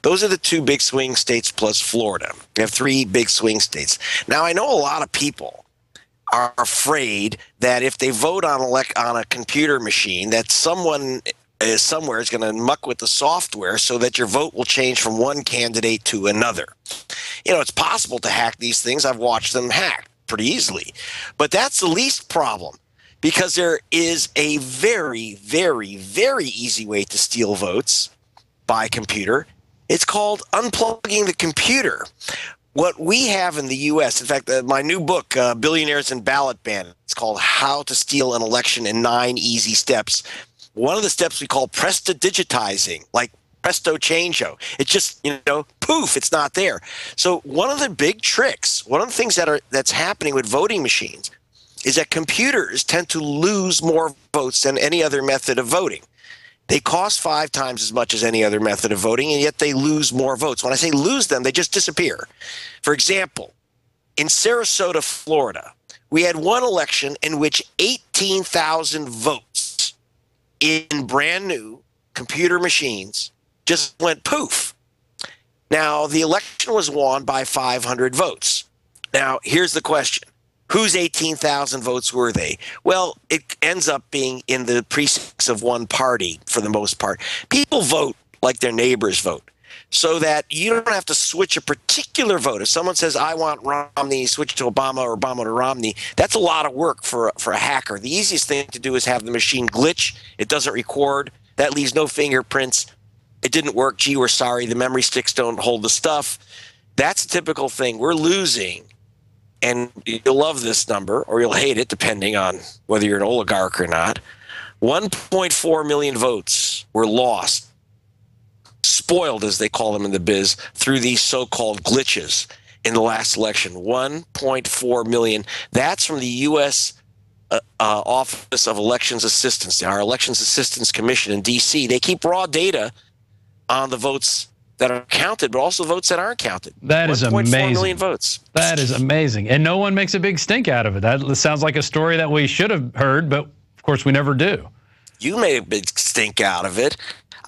Those are the two big swing states plus Florida. We have three big swing states. Now, I know a lot of people are afraid that if they vote on a computer machine, that someone somewhere is going to muck with the software so that your vote will change from one candidate to another. It's possible to hack these things. I've watched them hacked pretty easily. But that's the least problem, because there is a very, very, very easy way to steal votes by computer. It's called unplugging the computer. What we have in the U.S., in fact, my new book, Billionaires and Ballot Ban, it's called How to Steal an Election in 9 Easy Steps. One of the steps we call prestidigitizing, like presto changeo. It's just, poof, it's not there. So one of the big tricks, one of the things that's happening with voting machines is that computers tend to lose more votes than any other method of voting. They cost 5 times as much as any other method of voting, and yet they lose more votes. When I say lose them, they just disappear. For example, in Sarasota, Florida, we had one election in which 18,000 votes in brand new computer machines just went poof. Now, the election was won by 500 votes. Now, here's the question. Whose 18,000 votes were they? Well, it ends up being in the precincts of one party for the most part. People vote like their neighbors vote, so that you don't have to switch a particular vote. If someone says, I want Romney, switch to Obama, or Obama to Romney, that's a lot of work for a hacker. The easiest thing to do is have the machine glitch. It doesn't record. That leaves no fingerprints. It didn't work. Gee, we're sorry. The memory sticks don't hold the stuff. That's a typical thing. We're losing. And you'll love this number, or you'll hate it, depending on whether you're an oligarch or not. 1.4 million votes were lost, spoiled, as they call them in the biz, through these so-called glitches in the last election. 1.4 million. That's from the U.S. Office of Elections Assistance, our Elections Assistance Commission in D.C. They keep raw data on the votes that are counted, but also votes that aren't counted. That is amazing. 1.4 million votes. That is amazing. And no one makes a big stink out of it. That sounds like a story that we should have heard, but of course we never do. You made a big stink out of it.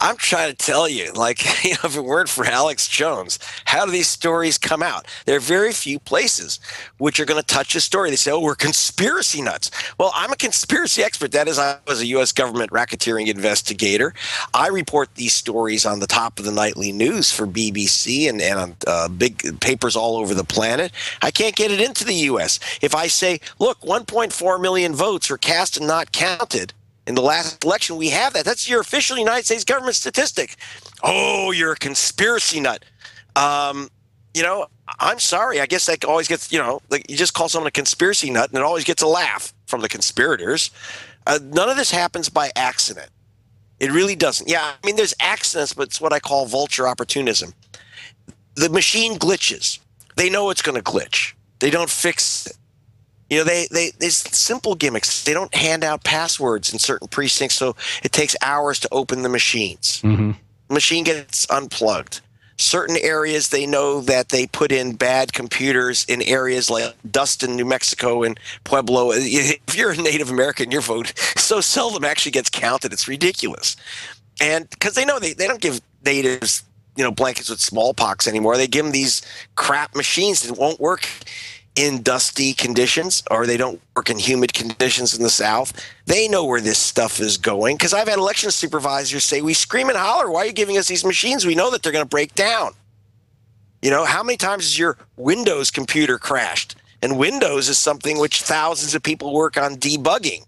I'm trying to tell you, if it weren't for Alex Jones, how do these stories come out? There are very few places which are going to touch a story. They say, oh, we're conspiracy nuts. Well, I'm a conspiracy expert. That is, I was a U.S. government racketeering investigator. I report these stories on the top of the nightly news for BBC and on big papers all over the planet. I can't get it into the U.S. If I say, look, 1.4 million votes were cast and not counted in the last election, we have that. That's your official United States government statistic. Oh, you're a conspiracy nut. I'm sorry. I guess that always gets, you just call someone a conspiracy nut and it always gets a laugh from the conspirators. None of this happens by accident. It really doesn't. Yeah, I mean, there's accidents, but it's what I call vulture opportunism. The machine glitches. They know it's going to glitch. They don't fix it. There's simple gimmicks. They don't hand out passwords in certain precincts, so it takes hours to open the machines. Mm-hmm. The machine gets unplugged. Certain areas, they know that they put in bad computers in areas like Dustin, New Mexico, and Pueblo. If you're a Native American, your vote so seldom actually gets counted. It's ridiculous. And because they know they don't give natives, blankets with smallpox anymore. They give them these crap machines that won't work in dusty conditions, or they don't work in humid conditions in the South. They know where this stuff is going, because I've had election supervisors say, we scream and holler, why are you giving us these machines? We know that they're going to break down. How many times has your Windows computer crashed? And Windows is something which thousands of people work on debugging.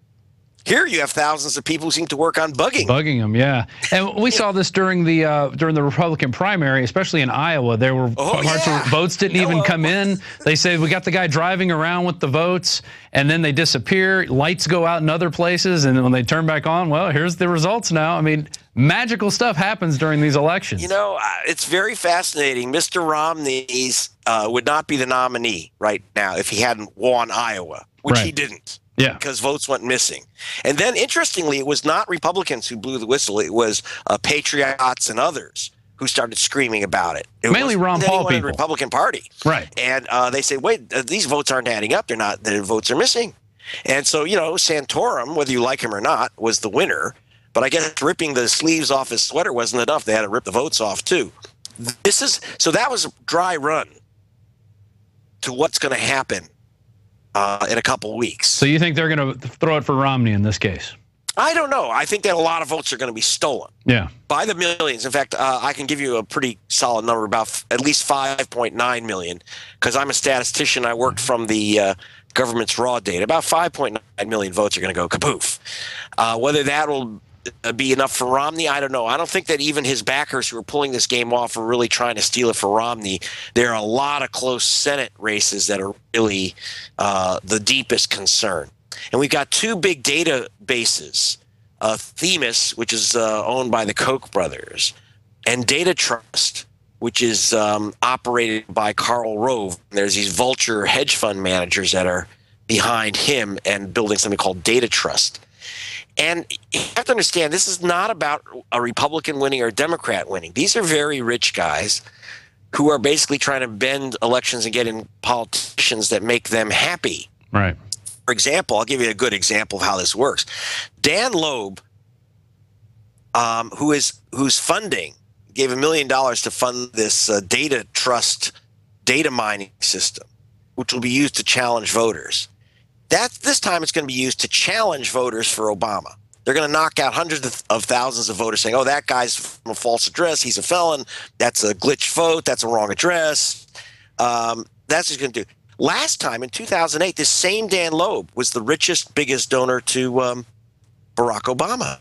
Here you have thousands of people who seem to work on bugging. Bugging them, yeah. And we saw this during the Republican primary, especially in Iowa. There were parts where votes didn't even come in. They say, we got the guy driving around with the votes, and then they disappear. Lights go out in other places, and when they turn back on, well, here's the results now. I mean, magical stuff happens during these elections. It's very fascinating. Mr. Romney would not be the nominee right now if he hadn't won Iowa, which he didn't. Yeah. Because votes went missing. And then, interestingly, it was not Republicans who blew the whistle. It was patriots and others who started screaming about it. It Mainly Ron Paul in the people. Republican Party. Right. And they say, wait, these votes aren't adding up. They're not. The votes are missing. And so, Santorum, whether you like him or not, was the winner. But I guess ripping the sleeves off his sweater wasn't enough. They had to rip the votes off, too. So that was a dry run to what's going to happen in a couple of weeks. So you think they're going to throw it for Romney in this case? I don't know. I think that a lot of votes are going to be stolen. Yeah. By the millions. In fact, I can give you a pretty solid number, about at least 5.9 million, because I'm a statistician. I worked from the government's raw data. About 5.9 million votes are going to go kapoof. Whether that will be enough for Romney, I don't know. I don't think that even his backers who are pulling this game off are really trying to steal it for Romney. There are a lot of close Senate races that are really the deepest concern. And we've got two big databases, Themis, which is owned by the Koch brothers, and Data Trust, which is operated by Karl Rove. There's these vulture hedge fund managers that are behind him and building something called Data Trust. And you have to understand, this is not about a Republican winning or a Democrat winning. These are very rich guys who are basically trying to bend elections and get in politicians that make them happy. Right. For example, I'll give you a good example of how this works. Dan Loeb, who's funding, gave $1 million to fund this Data Trust data mining system, which will be used to challenge voters. This time it's going to be used to challenge voters for Obama. They're going to knock out hundreds of thousands of voters saying, oh, that guy's from a false address. He's a felon. That's a glitched vote. That's a wrong address. That's what he's going to do. Last time, in 2008, this same Dan Loeb was the richest, biggest donor to Barack Obama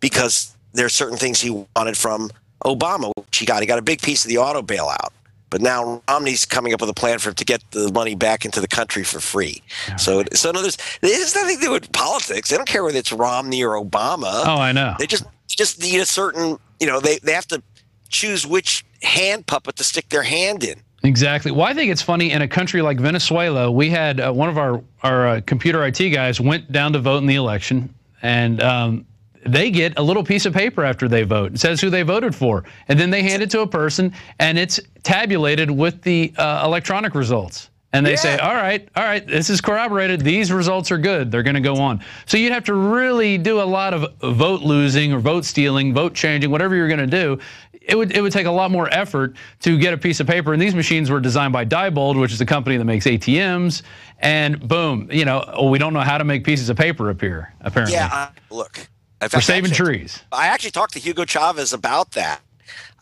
because there are certain things he wanted from Obama, which he got. He got a big piece of the auto bailout. But now Romney's coming up with a plan for him to get the money back into the country for free. Yeah. So no, there's nothing to do with politics. They don't care whether it's Romney or Obama. Oh, I know. They just need a certain, they have to choose which hand puppet to stick their hand in. Exactly. Well, I think it's funny, in a country like Venezuela, we had one of our computer IT guys went down to vote in the election, and they get a little piece of paper after they vote. It says who they voted for, and then they hand it to a person, and it's tabulated with the electronic results. And they say, all right, this is corroborated. These results are good. They're going to go on. So you'd have to really do a lot of vote losing or vote stealing, vote changing, whatever you're going to do. It would take a lot more effort to get a piece of paper. And these machines were designed by Diebold, which is a company that makes ATMs. And boom, we don't know how to make pieces of paper appear, apparently. Yeah, look. We're saving trees. I actually talked to Hugo Chavez about that.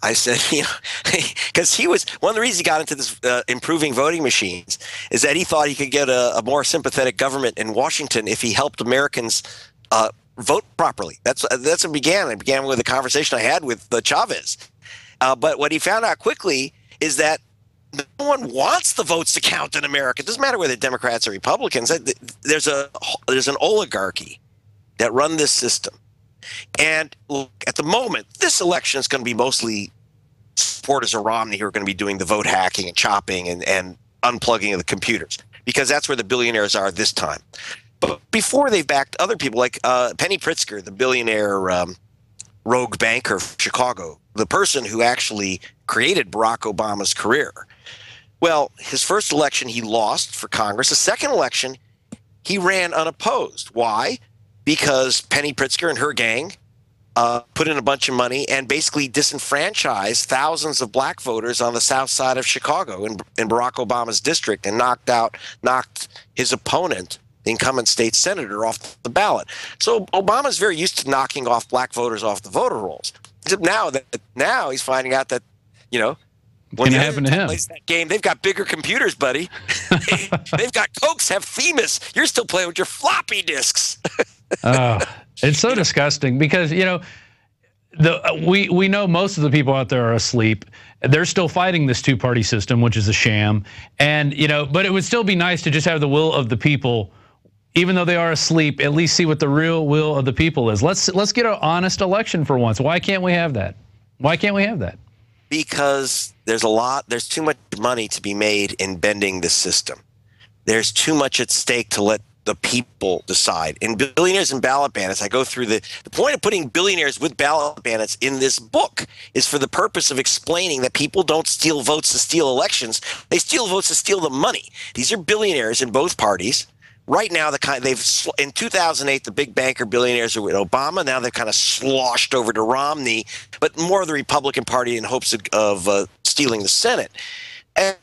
I said, because he was one of the reasons he got into this improving voting machines is that he thought he could get a more sympathetic government in Washington if he helped Americans vote properly. That's what it began. It began with a conversation I had with Chavez. But what he found out quickly is that no one wants the votes to count in America. It doesn't matter whether Democrats or Republicans. There's an oligarchy that run this system. And look, at the moment, this election is going to be mostly supporters of Romney who are going to be doing the vote hacking and chopping and unplugging of the computers, because that's where the billionaires are this time. But before, they've backed other people like Penny Pritzker, the billionaire rogue banker from Chicago, the person who actually created Barack Obama's career. Well, his first election, he lost for Congress. The second election, he ran unopposed. Why? Because Penny Pritzker and her gang put in a bunch of money and basically disenfranchised thousands of black voters on the south side of Chicago in Barack Obama's district and knocked his opponent, the incumbent state senator, off the ballot. So Obama's very used to knocking off black voters off the voter rolls. Except now he's finding out that, when it happened to him. Plays that game, they've got bigger computers, buddy. They've got Cokes, have Themis. You're still playing with your floppy disks. It's so disgusting because, we know most of the people out there are asleep. They're still fighting this two-party system, which is a sham. And, but it would still be nice to just have the will of the people, even though they are asleep, at least see what the real will of the people is. Let's get an honest election for once. Why can't we have that? Why can't we have that? Because there's too much money to be made in bending the system. There's too much at stake to let the people decide. In Billionaires and Ballot Bandits, I go through the point of putting billionaires with ballot bandits in this book is for the purpose of explaining that people don't steal votes to steal elections. They steal votes to steal the money. These are billionaires in both parties. Right now, in 2008, the big banker billionaires are with Obama. Now they've kind of sloshed over to Romney, but more of the Republican Party in hopes of stealing the Senate. And,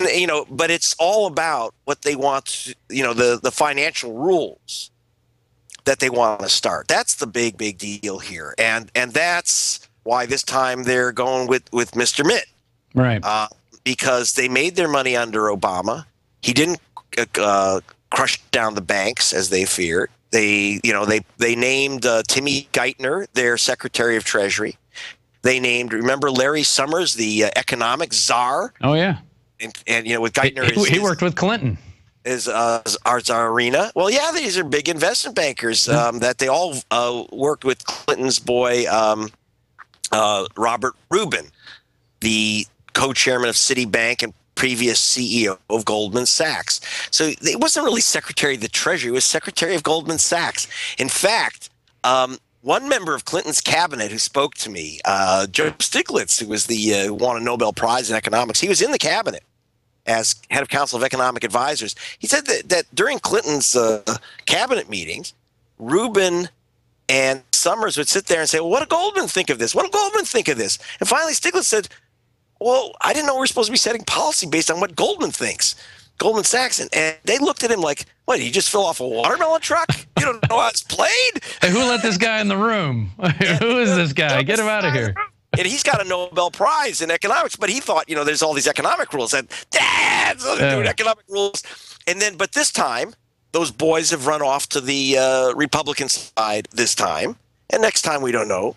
but it's all about what they want, the financial rules that they want to start. That's the big deal here. And that's why this time they're going with Mr. Mitt. Right. Because they made their money under Obama. He didn't crush down the banks as they feared. They named Timmy Geithner their Secretary of Treasury. They named, remember Larry Summers, the economic czar? Oh, yeah. And with Geithner, he worked with Clinton. Is our czarina? Well, yeah, these are big investment bankers that they all worked with Clinton's boy, Robert Rubin, the co-chairman of Citibank and previous CEO of Goldman Sachs. So it wasn't really Secretary of the Treasury; it was Secretary of Goldman Sachs. In fact, one member of Clinton's cabinet who spoke to me, Joe Stiglitz, who was who won a Nobel Prize in economics, he was in the cabinet as head of Council of Economic Advisors. He said that during Clinton's cabinet meetings, Rubin and Summers would sit there and say, well, what did Goldman think of this? What did Goldman think of this? And finally, Stiglitz said, well, I didn't know we were supposed to be setting policy based on what Goldman thinks. Goldman Sachs. And they looked at him like, what, did you just fill off a watermelon truck? You don't know how it's played? Hey, who let this guy in the room? Who is this guy? Get him out of here. And he's got a Nobel Prize in economics, but he thought, there's all these economic rules. And Dad's doing economic rules. And then, but this time, those boys have run off to the Republican side this time. And next time, we don't know.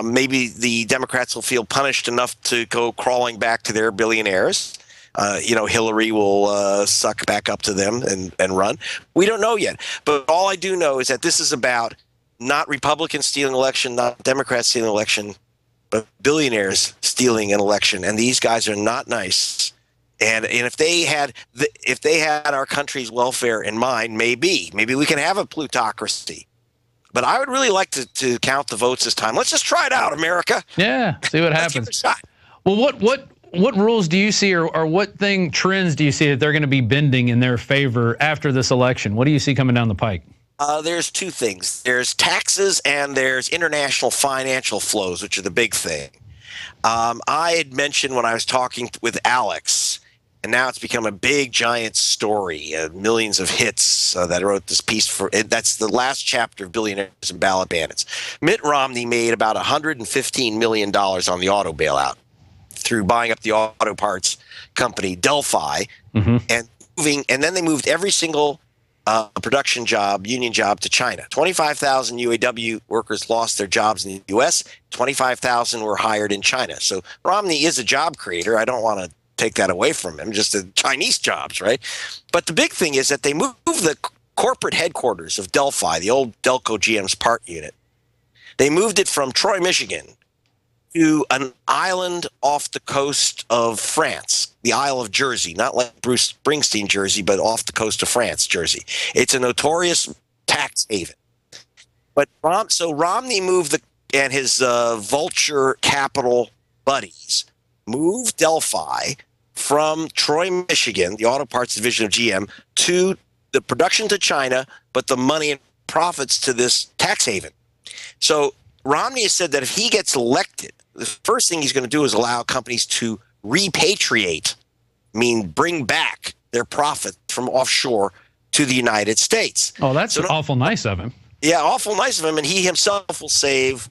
Maybe the Democrats will feel punished enough to go crawling back to their billionaires. Hillary will suck back up to them and run. We don't know yet. But all I do know is that this is about not Republicans stealing election, not Democrats stealing election, but billionaires stealing an election. And these guys are not nice. And if they had our country's welfare in mind, maybe we can have a plutocracy. But I would really like to count the votes this time. Let's just try it out, America. Yeah, see what happens. Give it a shot. Well, what rules do you see, or what trends do you see that they're going to be bending in their favor after this election? What do you see coming down the pike? There's two things. There's taxes and there's international financial flows, which are the big thing. I had mentioned when I was talking with Alex, and now it's become a big, giant story, millions of hits that I wrote this piece for. That's the last chapter of Billionaires and Ballot Bandits. Mitt Romney made about $115 million on the auto bailout through buying up the auto parts company Delphi, and then they moved every single production job, union job, to China. 25,000 UAW workers lost their jobs in the U.S. 25,000 were hired in China. So Romney is a job creator. I don't want to take that away from him, just the Chinese jobs, right? But the big thing is that they moved the corporate headquarters of Delphi, the old Delco GM's part unit. They moved it from Troy, Michigan, to an island off the coast of France, the Isle of Jersey, not like Bruce Springsteen Jersey, but off the coast of France, Jersey. It's a notorious tax haven. But Romney moved and his vulture capital buddies moved Delphi from Troy, Michigan, the auto parts division of GM, to the production to China, but the money and profits to this tax haven. So Romney has said that if he gets elected, the first thing he's going to do is allow companies to repatriate, bring back their profit from offshore to the United States. Oh, that's awful nice of him. Yeah, awful nice of him. And he himself will save,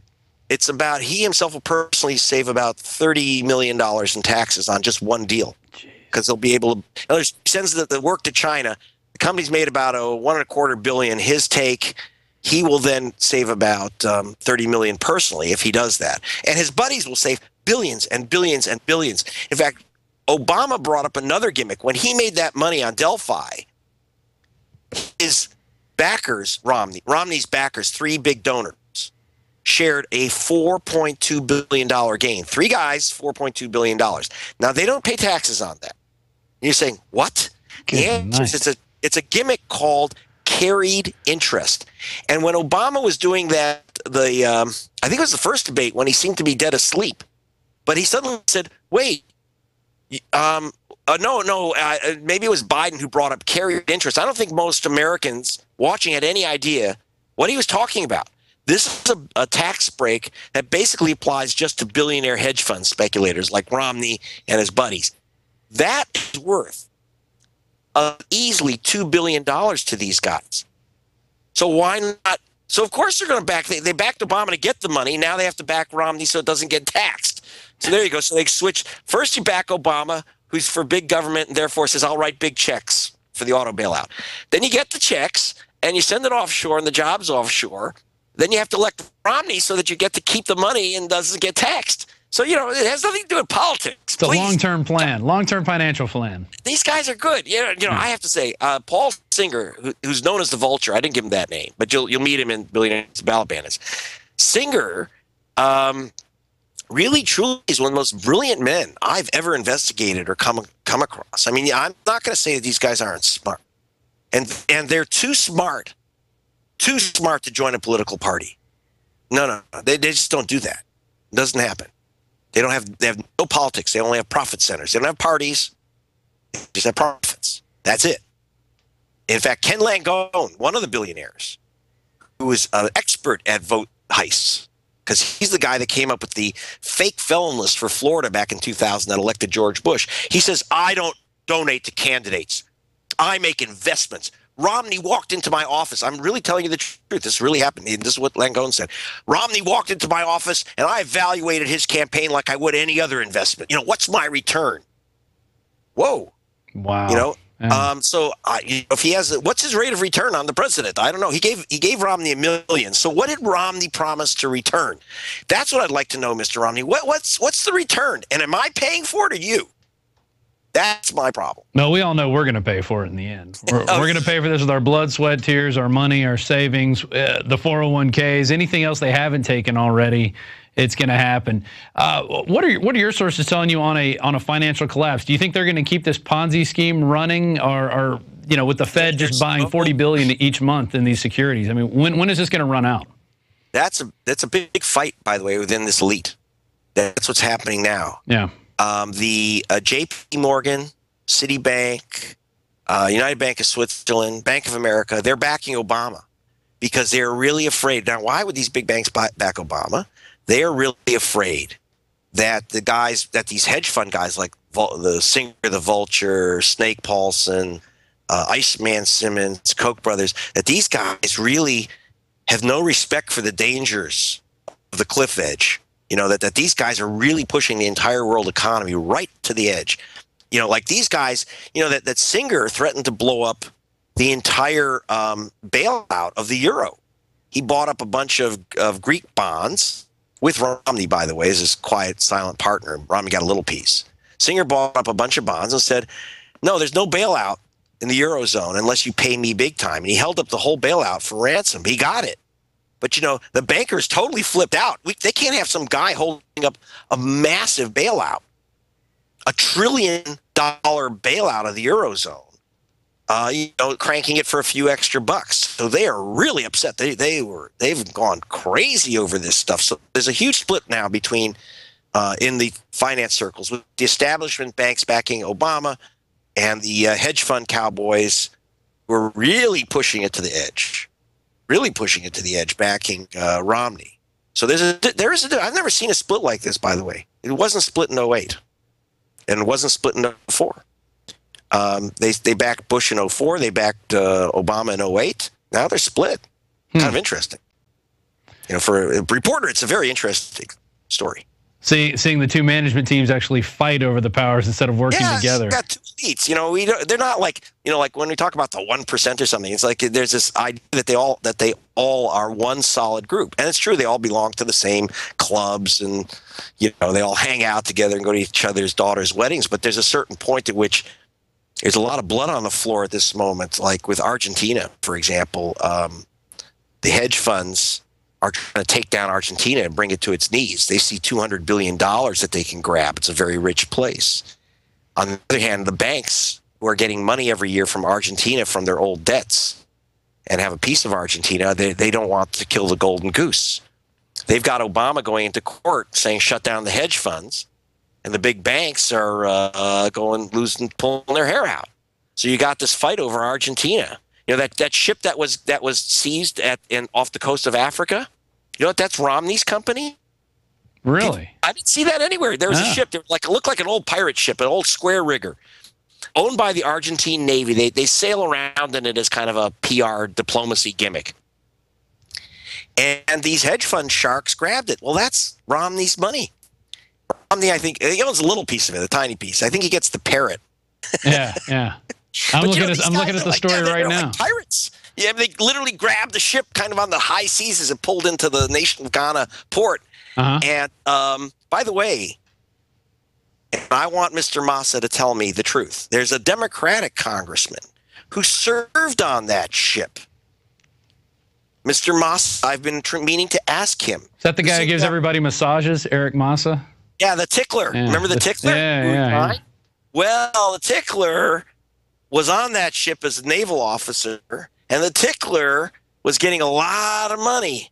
he himself will personally save about $30 million in taxes on just one deal. Because they'll be able to, he sends the work to China. The company's made about $1.25 billion. His take, he will then save about $30 million personally if he does that. And his buddies will save billions and billions and billions. In fact, Obama brought up another gimmick. When he made that money on Delphi, his backers, Romney's backers, three big donors, shared a $4.2 billion gain. Three guys, $4.2 billion. Now, they don't pay taxes on that. You're saying, what? The answer is it's a gimmick called carried interest. And when Obama was doing that, I think it was the first debate when he seemed to be dead asleep, but he suddenly said, wait, maybe it was Biden who brought up carried interest. I don't think most Americans watching had any idea what he was talking about. This is a tax break that basically applies just to billionaire hedge fund speculators like Romney and his buddies. That is worth easily $2 billion to these guys. So why not? So of course they're going to back. They backed Obama to get the money. Now they have to back Romney so it doesn't get taxed. So there you go. So they switch. First you back Obama, who's for big government and therefore says, I'll write big checks for the auto bailout. Then you get the checks and you send it offshore and the job's offshore. Then you have to elect Romney so that you get to keep the money and doesn't get taxed. So, it has nothing to do with politics. It's a long-term plan, long-term financial plan. These guys are good. I have to say, Paul Singer, who's known as the Vulture, I didn't give him that name, but you'll meet him in Billionaires Ballot Bandits. Singer really, truly is one of the most brilliant men I've ever investigated or come across. I mean, I'm not going to say that these guys aren't smart. And they're too smart to join a political party. No. They just don't do that. It doesn't happen. They have no politics. They only have profit centers. They don't have parties. They just have profits. That's it. In fact, Ken Langone, one of the billionaires, who is an expert at vote heists, because he's the guy that came up with the fake felon list for Florida back in 2000 that elected George Bush. He says, I don't donate to candidates. I make investments. Romney walked into my office. I'm really telling you the truth. This really happened. This is what Langone said. Romney walked into my office, and I evaluated his campaign like I would any other investment. What's my return? Whoa. Wow. So if he has, what's his rate of return on the president? I don't know. He gave Romney $1 million. So what did Romney promise to return? That's what I'd like to know, Mr. Romney. What's the return? And am I paying for it or you? That's my problem. No, we all know we're going to pay for it in the end. We're going to pay for this with our blood, sweat, tears, our money, our savings, the 401ks, anything else they haven't taken already. It's going to happen. What are your sources telling you on a financial collapse? Do you think they're going to keep this Ponzi scheme running, or with the Fed just buying $40 billion each month in these securities? I mean, when is this going to run out? That's a big fight, by the way, within this elite. That's what's happening now. Yeah. The J.P. Morgan, Citibank, United Bank of Switzerland, Bank of America, they're backing Obama because they're really afraid. Now, why would these big banks back Obama? They are really afraid that these hedge fund guys like the Singer, the Vulture, Snake Paulson, Iceman Simmons, Koch brothers, that these guys really have no respect for the dangers of the cliff edge. That these guys are really pushing the entire world economy right to the edge. Like these guys, that Singer threatened to blow up the entire bailout of the euro. He bought up a bunch of Greek bonds with Romney, by the way, as his quiet, silent partner. Romney got a little piece. Singer bought up a bunch of bonds and said, no, there's no bailout in the Eurozone unless you pay me big time. And he held up the whole bailout for ransom. He got it. But, the bankers totally flipped out. They can't have some guy holding up a massive bailout, $1 trillion bailout of the Eurozone, cranking it for a few extra bucks. So they are really upset. They've gone crazy over this stuff. So there's a huge split now between in the finance circles with the establishment banks backing Obama and the hedge fund cowboys who are really pushing it to the edge. Backing Romney. So I've never seen a split like this, by the way. It wasn't split in 2008, and it wasn't split in 2004. They backed Bush in 2004. They backed Obama in 2008. Now they're split. Kind of interesting. For a reporter, it's a very interesting story. Seeing the two management teams actually fight over the powers instead of working together. Got two elites. They're not like when we talk about the 1% or something. It's like there's this idea that they all are one solid group, and it's true. They all belong to the same clubs, and they all hang out together and go to each other's daughters' weddings. But there's a certain point at which there's a lot of blood on the floor at this moment. Like with Argentina, for example, the hedge funds are trying to take down Argentina and bring it to its knees. They see $200 billion that they can grab. It's a very rich place. On the other hand, the banks who are getting money every year from Argentina from their old debts, and have a piece of Argentina, they don't want to kill the golden goose. They've got Obama going into court saying shut down the hedge funds, and the big banks are pulling their hair out. So you got this fight over Argentina. You know, that ship that was seized off the coast of Africa. You know what? That's Romney's company. Really? I didn't see that anywhere. There was a ship. It looked like an old pirate ship, an old square rigger, owned by the Argentine Navy. They sail around in it as kind of a PR diplomacy gimmick. And these hedge fund sharks grabbed it. Well, that's Romney's money. Romney, I think, he owns a little piece of it, a tiny piece. I think he gets the parrot. Yeah. I'm looking at the story right now. Like pirates. Yeah, they literally grabbed the ship kind of on the high seas as it pulled into the nation of Ghana port. And by the way, I want Mr. Massa to tell me the truth. There's a Democratic congressman who served on that ship. Mr. Massa, I've been meaning to ask him. Is that the guy who gives everybody massages, Eric Massa? Yeah, the tickler. Yeah. Remember the tickler? Yeah. Well, the tickler was on that ship as a naval officer, and the tickler was getting a lot of money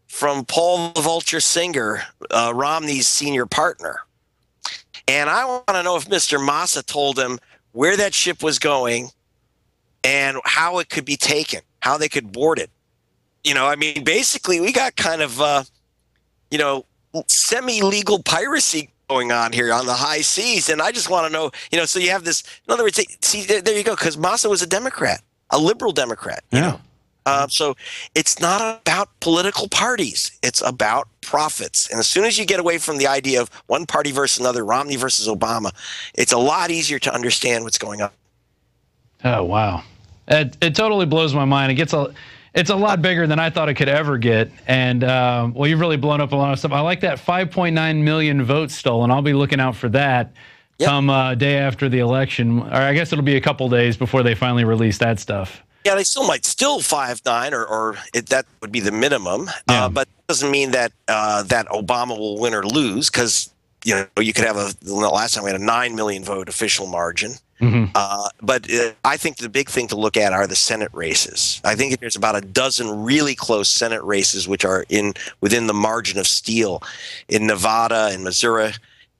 from Paul the Vulture Singer, Romney's senior partner. And I want to know if Mr. Massa told him where that ship was going and how it could be taken, how they could board it. You know, I mean, basically, we got kind of, semi-legal piracy going on here on the high seas. And I just want to know, so you have this, in other words, see, there you go, because Massa was a Democrat, a liberal Democrat, you know. So it's not about political parties. It's about profits. And as soon as you get away from the idea of one party versus another, Romney versus Obama, it's a lot easier to understand what's going on. Oh, wow. It totally blows my mind. It's a lot bigger than I thought it could ever get. And, well, you've really blown up a lot of stuff. I like that 5.9 million votes stolen. I'll be looking out for that come day after the election. Or I guess it'll be a couple days before they finally release that stuff. Yeah, they still might 5.9, or that would be the minimum. But it doesn't mean that that Obama will win or lose, because you could have last time we had a 9 million vote official margin. But I think the big thing to look at are the Senate races. I think there's about a dozen really close Senate races which are within the margin of steel in Nevada and Missouri,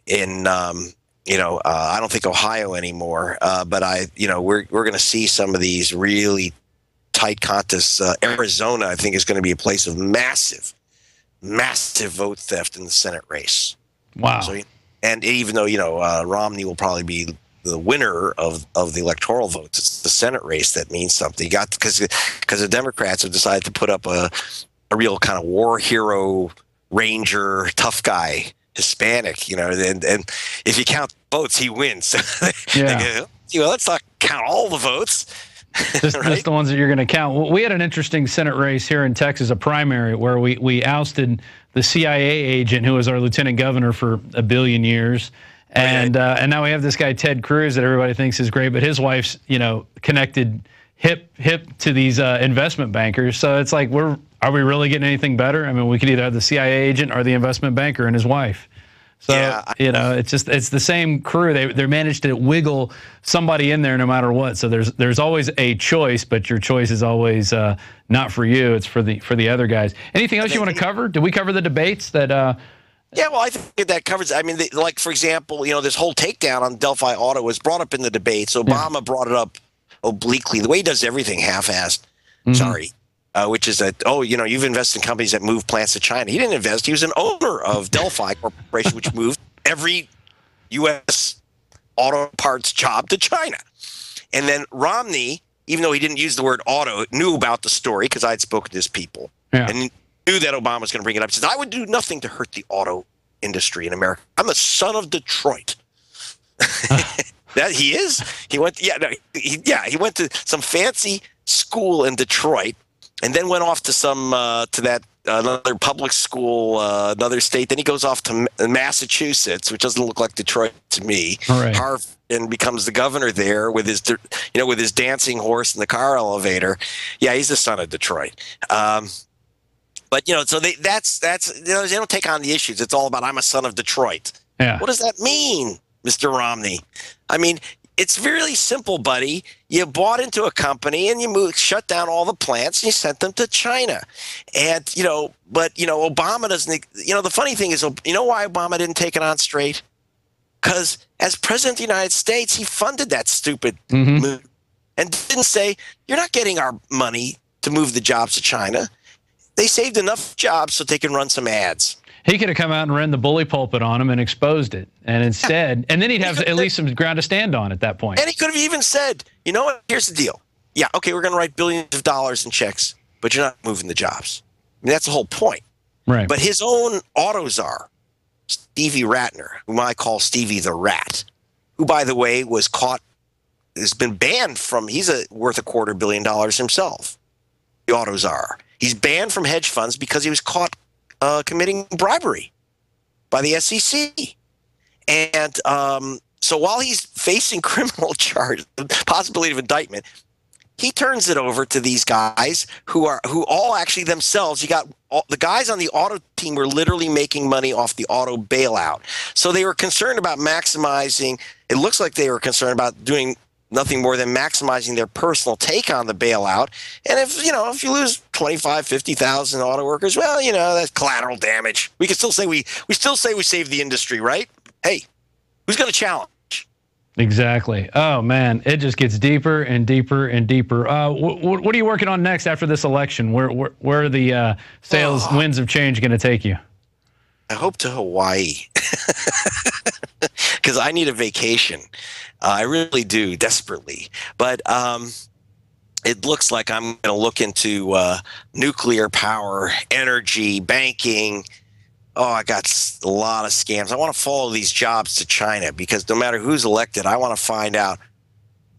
in I don't think Ohio anymore, but we're going to see some of these really tight contests. Arizona, I think, is going to be a place of massive vote theft in the Senate race. Wow. So, and even though Romney will probably be the winner of the electoral votes, it's the Senate race that means something. You got because the Democrats have decided to put up a real kind of war hero, ranger, tough guy, Hispanic, and if you count votes, he wins. Let's not count all the votes. Just the ones that you're going to count. Well, we had an interesting Senate race here in Texas, a primary, where we ousted the CIA agent who was our lieutenant governor for a billion years. And now we have this guy, Ted Cruz, that everybody thinks is great, but his wife's, connected hip to these investment bankers. So it's like, are we really getting anything better? I mean, we could either have the CIA agent or the investment banker and his wife. So, it's the same crew. They managed to wiggle somebody in there no matter what. So there's always a choice, but your choice is always not for you. It's for the other guys. Anything else you want to cover? Did we cover the debates that? Yeah, well, I think that covers. I mean, like for example, this whole takedown on Delphi Auto was brought up in the debates. Obama brought it up obliquely. The way he does everything half-assed. Sorry. Which is you've invested in companies that move plants to China. He didn't invest. He was an owner of Delphi Corporation, which moved every U.S. auto parts job to China. And then Romney, even though he didn't use the word auto, knew about the story because I'd spoken to his people and knew that Obama was going to bring it up. He says, I would do nothing to hurt the auto industry in America. I'm the son of Detroit. That he is? He went, he went to some fancy school in Detroit, and then went off to another public school, another state. Then he goes off to Massachusetts, which doesn't look like Detroit to me. Right. Harvard, and becomes the governor there with his dancing horse in the car elevator. Yeah, he's the son of Detroit. But so they don't take on the issues. It's all about I'm a son of Detroit. Yeah. What does that mean, Mr. Romney? I mean, It's really simple, buddy. You bought into a company and you shut down all the plants and you sent them to China. And, but Obama doesn't, the funny thing is, you know why Obama didn't take it on straight? Because as president of the United States, he funded that stupid move and didn't say, you're not getting our money to move the jobs to China. They saved enough jobs so they can run some ads. He could have come out and ran the bully pulpit on him and exposed it. And instead, and then he'd have at least some ground to stand on at that point. And he could have even said, you know what, here's the deal. Yeah, okay, we're going to write billions of dollars in checks, but you're not moving the jobs. I mean, that's the whole point. Right. But his own auto czar, Stevie Ratner, whom I call Stevie the Rat, who, by the way, was caught, has been banned from, he's worth $250 million himself, the auto czar. He's banned from hedge funds because he was caught committing bribery by the SEC. And so while he's facing criminal charge, possibility of indictment, he turns it over to these guys who all actually themselves, the guys on the auto team were literally making money off the auto bailout. So they were concerned about maximizing, it looks like they were concerned about doing nothing more than maximizing their personal take on the bailout. And if you lose 25, 50,000 auto workers, well, that's collateral damage. We can still say we saved the industry, right? Hey, who's going to challenge? Exactly. Oh man, it just gets deeper and deeper and deeper. What are you working on next after this election? Where are the sales winds of change going to take you? I hope to Hawaii, because I need a vacation. I really do, desperately. But it looks like I'm going to look into nuclear power, energy, banking. Oh, I got a lot of scams. I want to follow these jobs to China because no matter who's elected, I want to find out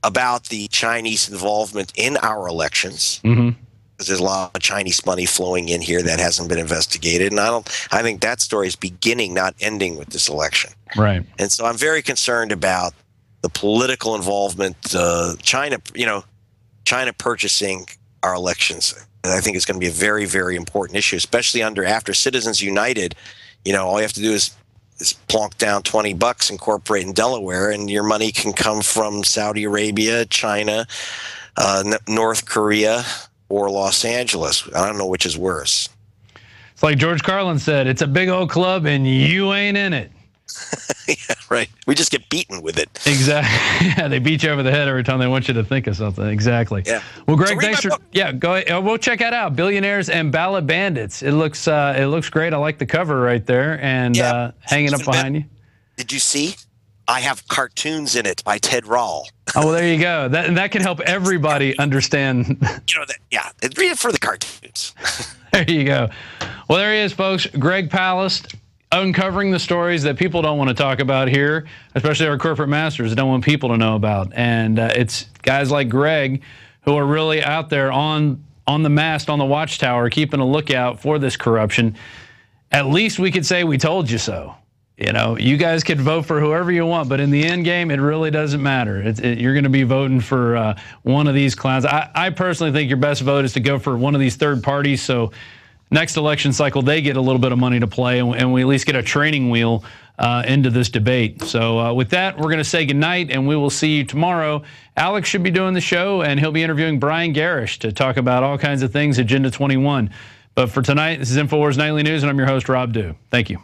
about the Chinese involvement in our elections. Because there's a lot of Chinese money flowing in here that hasn't been investigated. And I think that story is beginning, not ending with this election. Right. And so I'm very concerned about the political involvement, China purchasing our elections. And I think it's going to be a very, very important issue, especially after Citizens United. All you have to do is plonk down $20, incorporate in Delaware, and your money can come from Saudi Arabia, China, North Korea, or Los Angeles. I don't know which is worse. It's like George Carlin said, it's a big old club and you ain't in it. Yeah, right. We just get beaten with it. Exactly. Yeah, they beat you over the head every time they want you to think of something. Exactly. Yeah. Well, Greg, thanks for go ahead. We'll check that out. Billionaires and Ballot Bandits. It looks great. I like the cover right there and hanging up behind you. Did you see? I have cartoons in it by Ted Rall. Oh, well, there you go. That can help everybody understand. Read it for the cartoons. There you go. Well, there he is, folks. Greg Palast, uncovering the stories that people don't want to talk about here, especially our corporate masters that don't want people to know about. And it's guys like Greg who are really out there on the mast, on the watchtower, keeping a lookout for this corruption. At least we could say we told you so. You guys could vote for whoever you want, but in the end game, it really doesn't matter. You're going to be voting for one of these clowns. I personally think your best vote is to go for one of these third parties, so next election cycle, they get a little bit of money to play, and we at least get a training wheel into this debate. So with that, we're going to say goodnight, and we will see you tomorrow. Alex should be doing the show, and he'll be interviewing Brian Garish to talk about all kinds of things, Agenda 21. But for tonight, this is InfoWars Nightly News, and I'm your host, Rob Dew. Thank you.